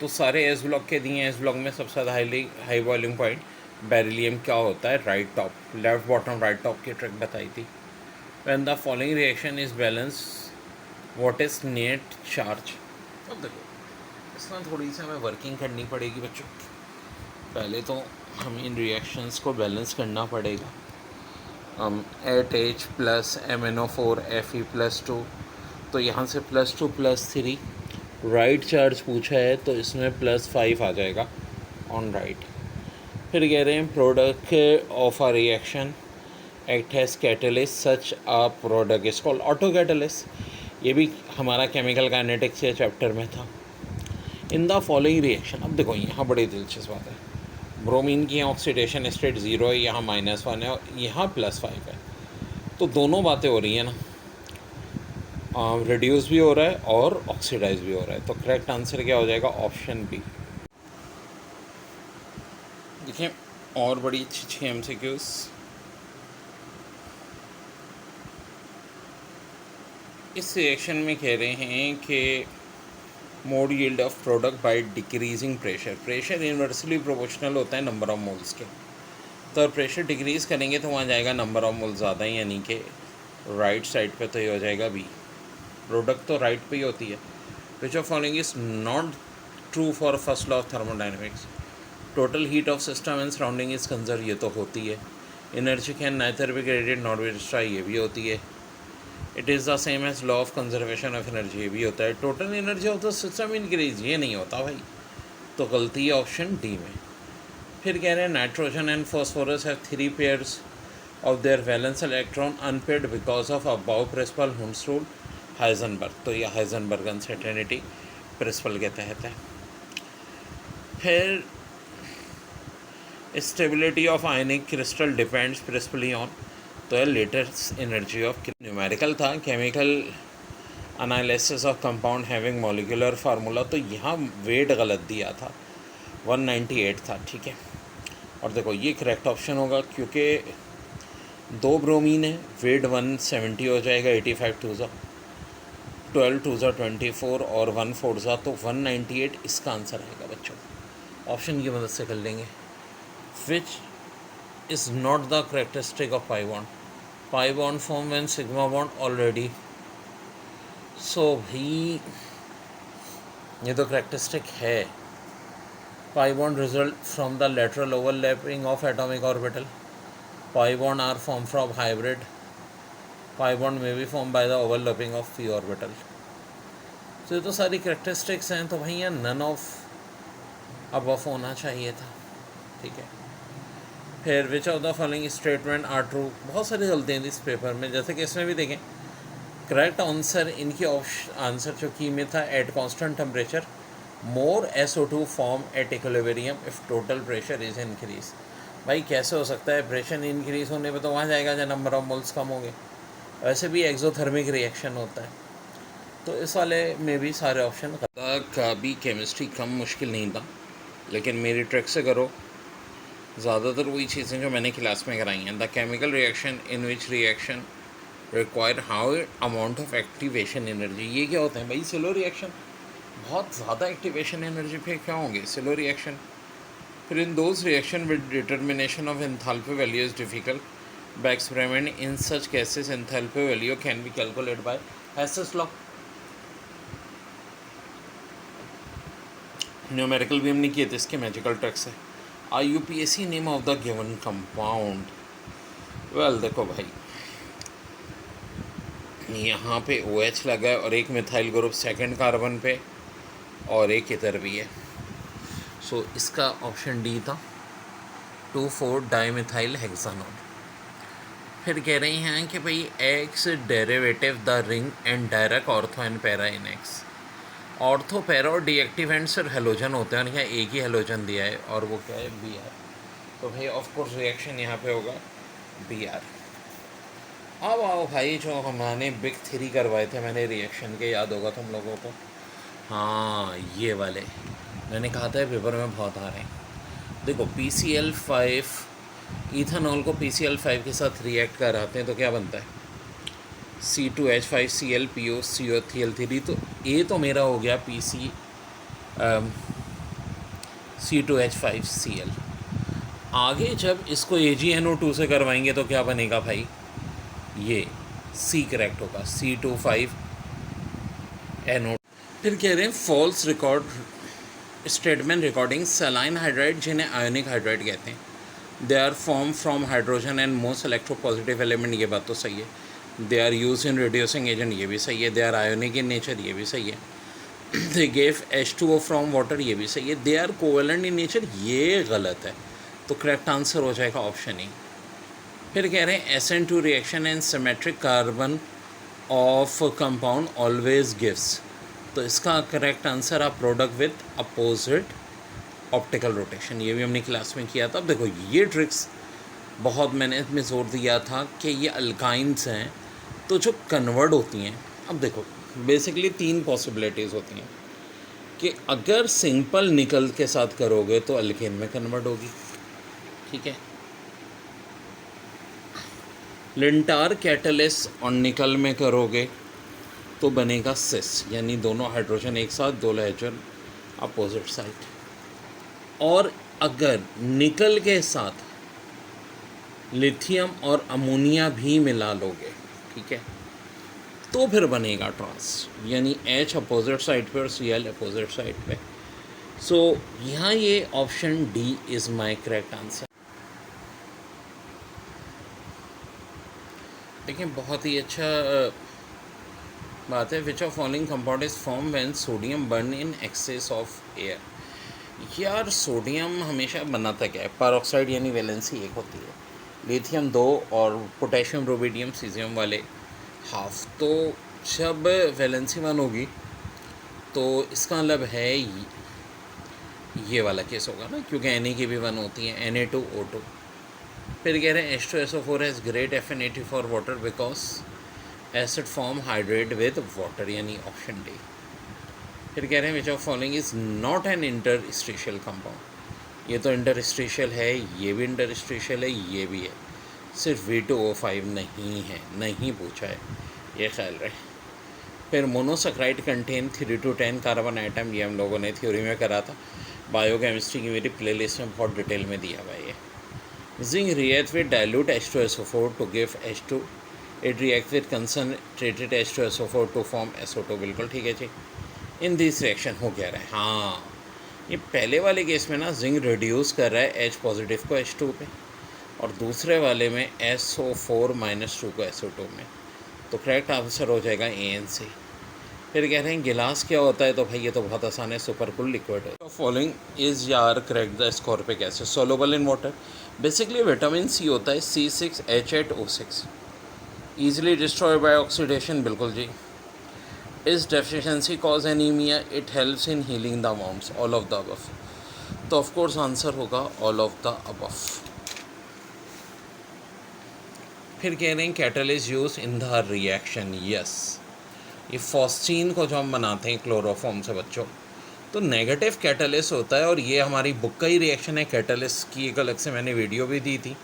तो सारे एस ब्लॉक के दिए हैं। एस ब्लॉक में सबसे ज़्यादा हाई बॉइलिंग पॉइंट बेरिलियम क्या होता है, right top, left bottom right top की ट्रिक बताई थी। When the following reaction is balance what is net charge. अब देखो इसमें थोड़ी सी हमें वर्किंग करनी पड़ेगी बच्चों। पहले तो हमें इन रिएक्शंस को बैलेंस करना पड़ेगा। 8H + MnO4 Fe+2, तो यहाँ से +2 +3 राइट चार्ज पूछा है, तो इसमें +5 आ जाएगा ऑन राइट। फिर कह रहे हैं product of a reaction act has catalyst such a product is called auto catalyst. ये भी हमारा केमिकल काइनेटिक्स के चैप्टर में था। इन द फॉलोइंग रिएक्शन, अब देखो यहाँ बड़ी दिलचस्प बात है, ब्रोमीन की ऑक्सीडेशन स्टेट 0 है, यहाँ -1 है और यहाँ +5 है, तो दोनों बातें हो रही हैं ना, रिड्यूस भी हो रहा है और ऑक्सीडाइज भी हो रहा है। तो करेक्ट आंसर क्या हो जाएगा, ऑप्शन बी। देखिए और बड़ी अच्छी अच्छी MCQs। इस रिएक्शन में कह रहे हैं कि mode yield of product by decreasing pressure. Pressure inversely proportional होता है नंबर ऑफ मोल्स के, तो प्रेशर डिक्रीज़ करेंगे तो वहाँ जाएगा नंबर ऑफ मोल्स ज़्यादा, यानी कि राइट साइड पे, तो ये हो जाएगा बी। प्रोडक्ट तो राइट पे ही होती है। Which of following is not true for first law of thermodynamics. Total heat of system and surrounding is conserve, ये तो होती है। Energy can neither be created not be destroy, ये भी होती है। It is the same as law of conservation of energy, ये भी होता है। Total energy of the system increase, ये नहीं होता भाई, तो गलती है ऑप्शन डी में। फिर कह रहे हैं nitrogen and phosphorus have 3 pairs of their valence electron unpaired because of about principle Hund's rule Heisenberg, तो ये हाइजेनबर्ग अनसर्टेनिटी प्रिंसिपल के तहत है। फिर stability of ionic crystal depends principally on, तो है लेटेस्ट एनर्जी ऑफ, न्यूमेरिकल था chemical analysis of compound having molecular formula, तो यहाँ वेट गलत दिया था, 198 था, ठीक है। और देखो ये करेक्ट ऑप्शन होगा क्योंकि 2 ब्रोमीन है, वेट 170 हो जाएगा, 85 टू ज़ा 12 टू ज़ा 24 और 1 4 ज़ा, तो 198 इसका आंसर आएगा बच्चों। ऑप्शन की मदद से कर लेंगे। Which is not the characteristic of pi bond, pi bond form when sigma bond already, so भी ये तो करेक्टरिस्टिक है। Pi bond result from the lateral overlapping of atomic orbital, pi bond are form from hybrid, pi bond में be form by the overlapping of p orbital. तो ये तो सारी करेक्टरिस्टिक्स हैं, तो भाई यहाँ नन ऑफ अबव होना चाहिए था, ठीक है। फिर which of the following statement are true, बहुत सारी गलतियाँ थी इस पेपर में, जैसे कि इसमें भी देखें करेक्ट आंसर इनकी आंसर जो की में था, at constant temperature more SO2 form at equilibrium if total pressure is increase. भाई कैसे हो सकता है, प्रेशर इंक्रीज होने पे तो वहाँ जाएगा जब नंबर ऑफ मोल्स कम होंगे, वैसे भी एक्सोथर्मिक रिएक्शन होता है। तो इस वाले में भी सारे ऑप्शन का भी केमिस्ट्री कम मुश्किल नहीं था, लेकिन मेरी ट्रिक से करो, ज़्यादातर वही चीज़ें जो मैंने क्लास में कराई हैं। The chemical reaction in which reaction require how amount of activation energy, ये क्या होता है भाई, स्लो रिएक्शन, बहुत ज़्यादा एक्टिवेशन एनर्जी पे क्या होंगे, स्लो रिएक्शन। फिर in those reaction with determination of enthalpy value is difficult by experiment, in such cases enthalpy value can be calculate by Hess's law. Numerical भी हमने किए थे इसके मैजिकल ट्रिक से। IUPAC name of the given compound, well देखो भाई यहाँ पे OH लगा है और एक मिथाइल ग्रुप सेकंड कार्बन पे और एक इधर भी है, सो इसका ऑप्शन डी था 2,4 डाईमिथाइल हेक्सानोल। फिर कह रहे हैं कि भाई x derivative the ring and direct ortho and para in x, ortho para और डीएक्टिवेंट्स और हेलोजन होते हैं, और यहाँ एक ही हेलोजन दिया है और वो क्या है Br, तो भाई ऑफकोर्स रिएक्शन यहाँ पे होगा Br। अब आओ भाई जो हमने बिग 3 करवाए थे मैंने रिएक्शन के, याद होगा तुम लोगों को, हाँ ये वाले मैंने कहा था पेपर में बहुत आ रहे हैं। देखो PCl5 इथेनॉल को PCl5 के साथ रिएक्ट कराते हैं तो क्या बनता है, C2H5Cl POCO3L3, तो ये तो मेरा हो गया C2H5Cl। आगे जब इसको AgNO2 से करवाएंगे तो क्या बनेगा भाई, ये C करेक्ट होगा, C25NO। फिर कह रहे हैं false record statement recording saline hydride, जिन्हें आयोनिक हाइड्राइड कहते हैं, they are form from hydrogen and most electropositive element, ये बात तो सही है। They are use in reducing agent, ये भी सही है। They are ionic in nature, ये भी सही है। They gave H2O from water, ये भी सही है। They are covalent in nature, ये गलत है, तो करेक्ट आंसर हो जाएगा ऑप्शन ई। फिर कह रहे हैं SN2 reaction and symmetric carbon of compound always gives, तो इसका करेक्ट आंसर आप product with opposite optical rotation, ये भी हमने क्लास में किया था। अब देखो ये ट्रिक्स बहुत मैंने इसमें जोर दिया था कि ये अल्काइंस हैं तो जो कन्वर्ट होती हैं। अब देखो बेसिकली 3 पॉसिबिलिटीज़ होती हैं कि अगर सिंपल निकल के साथ करोगे तो अल्केन में कन्वर्ट होगी, ठीक है। लिंटार कैटलिस और निकल में करोगे तो बनेगा सिस, यानी दोनों हाइड्रोजन एक साथ, दो हाइड्रोजन अपोजिट साइड। और अगर निकल के साथ लिथियम और अमोनिया भी मिला लोगे, ठीक है, तो फिर बनेगा ट्रांस, यानी H अपोजिट साइड पे और Cl अपोजिट साइड पे। सो यहाँ ये option D is my correct answer. देखिए बहुत ही अच्छा बात है। Which of following compound is form when sodium burn in excess of air. यार सोडियम हमेशा बनाता क्या है, परऑक्साइड यानी वैलेंसी एक होती है, लिथियम दो और पोटेशियम रुबिडियम सीजियम वाले हाफ। तो जब वैलेंसी वन होगी तो इसका मतलब है ये वाला केस होगा ना, क्योंकि Na की भी वन होती है, Na2O2। फिर कह रहे हैं H2SO4 has great affinity for water because acid form hydrate with water, यानी ऑप्शन डी। फिर कह रहे हैं विच of following is not an interstitial compound. ये तो इंटरस्टिशियल है, ये भी इंटरस्टिशियल है, ये भी है, सिर्फ V2O5 नहीं है, नहीं पूछा है, ये ख्याल रहे। फिर monosaccharide contain 3 to 10 carbon atom, ये हम लोगों ने थ्योरी में करा था, बायोकेमिस्ट्री की मेरी प्लेलिस्ट में बहुत डिटेल में दिया हुआ है ये। Zinc react with dilute H2SO4 to give H2, it react with concentrated H2SO4 to form SO2। बिल्कुल ठीक है जी, इन दिस रिएक्शन हो क्या रहा है। हाँ, ये पहले वाले केस में ना जिंक रिड्यूस कर रहा है H पॉजिटिव को H2 पे, और दूसरे वाले में SO4-2 को SO2 में। तो करेक्ट आंसर हो जाएगा ANC। फिर कह रहे हैं गिलास क्या होता है, तो भाई ये तो बहुत आसान है, सुपर कूल लिक्विड है। फॉलोइंग इज यार correct the ascorbic acid soluble in water. Basically vitamin C होता है C6H8O6, easily destroy by oxidation. बिल्कुल जी। Is deficiency cause anaemia, it helps in healing the wounds, all of the above. तो ऑफ कोर्स आंसर होगा ऑल ऑफ द अबव। फिर कह रहे हैं catalyst use in the reaction, yes. ये फॉस्टीन को जो हम बनाते हैं क्लोरोफॉर्म से बच्चों, तो नेगेटिव कैटलिस्ट होता है, और ये हमारी बुक का ही रिएक्शन है। कैटलिस्ट की एक अलग से मैंने वीडियो भी दी थी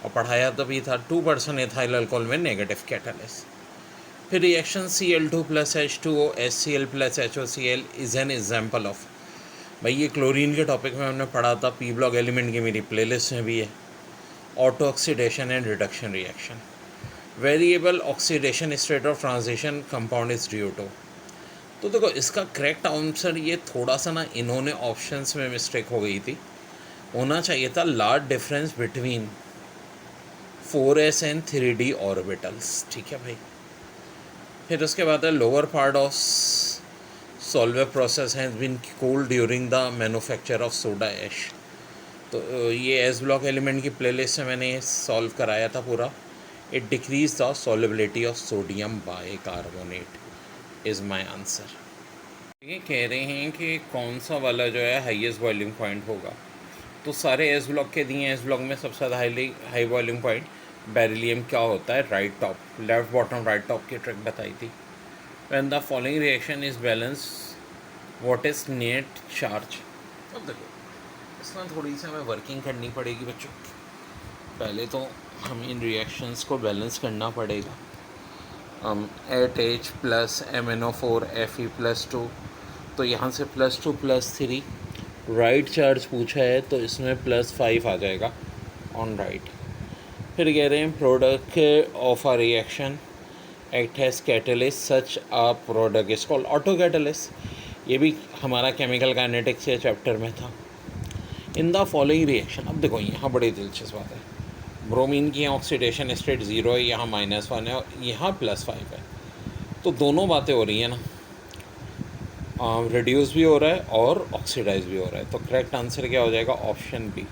और पढ़ाया तो भी था। 2% एथाइल अल्कोहल में नेगेटिव कैटलिस्ट। फिर reaction Cl2 + H2O HCl + HOCl is an example of. भाई ये क्लोरीन के टॉपिक में हमने पढ़ा था, पी ब्लॉक एलिमेंट की मेरी प्लेलिस्ट में भी है। Auto oxidation and reduction reaction. Variable oxidation state of transition compound is DO2। तो देखो इसका करेक्ट आंसर, ये थोड़ा सा ना इन्होंने ऑप्शंस में मिस्टेक हो गई थी, होना चाहिए था large difference between 4s and 3d orbitals. ठीक है भाई। फिर उसके बाद है lower part of solver process has been cooled during the manufacture of soda ash. तो ये एस ब्लॉक एलिमेंट की प्लेलिस्ट से मैंने सॉल्व कराया था पूरा। It decrease the solubility of sodium bicarbonate is my answer. ये कह रहे हैं कि कौन सा वाला जो है हाईएस्ट बॉइलिंग पॉइंट होगा। तो सारे एस ब्लॉक के दिए हैं, एस ब्लॉक में सबसे ज़्यादा हाई बॉइलिंग पॉइंट बेरिलियम क्या होता है, right top, left bottom right top की ट्रिक बताई थी। When the following reaction is balance what is net charge. अब देखो इसमें थोड़ी सी हमें वर्किंग करनी पड़ेगी बच्चों। पहले तो हम इन रिएक्शंस को बैलेंस करना पड़ेगा। 8H + MnO4 Fe+2, तो यहाँ से +2 +3 राइट चार्ज पूछा है, तो इसमें +5 आ जाएगा ऑन राइट। फिर कह रहे हैं product of a reaction act has catalyst such a product is called auto catalyst. ये भी हमारा केमिकल काइनेटिक्स के चैप्टर में था। इन द फॉलोइंग रिएक्शन, अब देखो यहाँ बड़ी दिलचस्प बात है, ब्रोमीन की ऑक्सीडेशन स्टेट 0 है, यहाँ -1 है और यहाँ +5 है। तो दोनों बातें हो रही हैं ना, रिड्यूस भी हो रहा है और ऑक्सीडाइज भी हो रहा है। तो करेक्ट आंसर क्या हो जाएगा, ऑप्शन बी।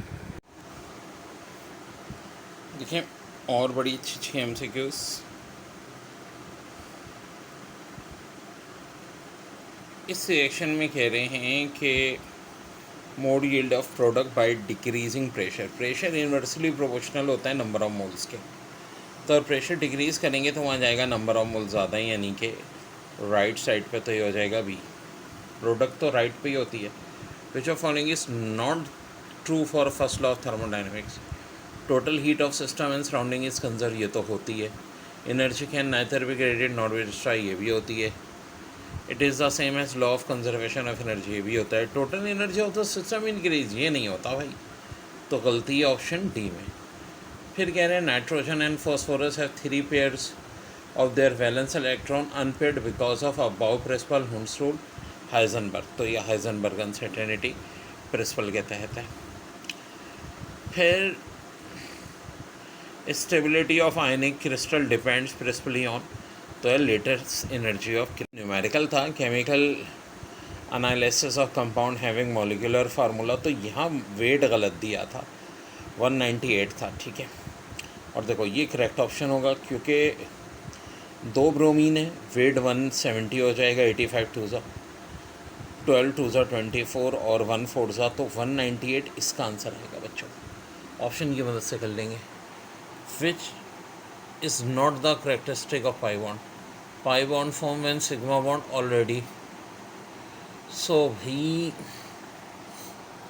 देखिए और बड़ी अच्छी MCQs। इस रिएक्शन में कह रहे हैं कि mode yield of product by decreasing pressure. Pressure inversely proportional होता है नंबर ऑफ मोल्स के, तो प्रेशर डिक्रीज़ करेंगे तो वहाँ जाएगा नंबर ऑफ मोल्स ज़्यादा, यानी कि राइट साइड पे, तो ये हो जाएगा बी। प्रोडक्ट तो राइट पे ही होती है। Which of following is not true for first law of thermodynamics. Total heat of system and surrounding is conserve, ये तो होती है। Energy can neither be created not be destroy, ये भी होती है। It is the same as law of conservation of energy, ये भी होता है। Total energy of the system increase, ये नहीं होता भाई, तो गलती है ऑप्शन डी में। फिर कह रहे हैं nitrogen and phosphorus have 3 pairs of their valence electron unpaired because of about principle Hund's rule Heisenberg. तो यह हाइजेनबर्ग अनसर्टेनिटी प्रिंसिपल के तहत है। फिर stability of ionic crystal depends principally on the latest energy of numerical था chemical analysis of compound having molecular formula. तो यहाँ वेट गलत दिया था, 198 था, ठीक है। और देखो ये करेक्ट ऑप्शन होगा क्योंकि 2 ब्रोमीन है, वेट 170 हो जाएगा, 85 टू ज़ा 12 टू ज़ा 24 और 1 4 ज़ा, तो 198 इसका आंसर आएगा बच्चों। ऑप्शन की मदद से कर लेंगे। Which is not the characteristic of pi bond? Pi bond form when sigma bond already. So भी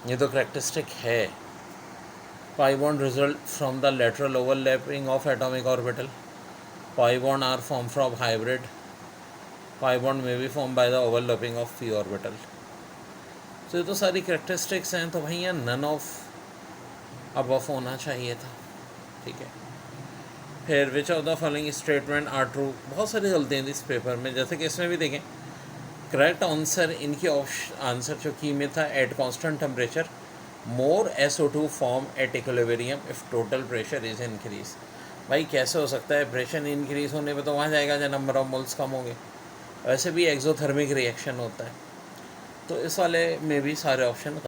ये तो करेक्टरिस्टिक है। Pi bond result from the lateral overlapping of atomic orbital. Pi bond are formed from hybrid. Pi bond may be formed by the overlapping of p orbital. तो ये तो सारी करेक्टरिस्टिक्स हैं, तो भैया नन ऑफ अबव होना चाहिए था, ठीक है। फिर which of the following statement are true? बहुत सारी गलतियाँ थी इस पेपर में, जैसे कि इसमें भी देखें करेक्ट आंसर इनकी आंसर जो की में था at constant temperature more SO2 form at equilibrium if total pressure is increase. भाई कैसे हो सकता है? प्रेशर इंक्रीज होने पे तो वहाँ जाएगा जब नंबर ऑफ मोल्स कम होंगे। वैसे भी एक्सोथर्मिक रिएक्शन होता है, तो इस वाले में भी सारे ऑप्शन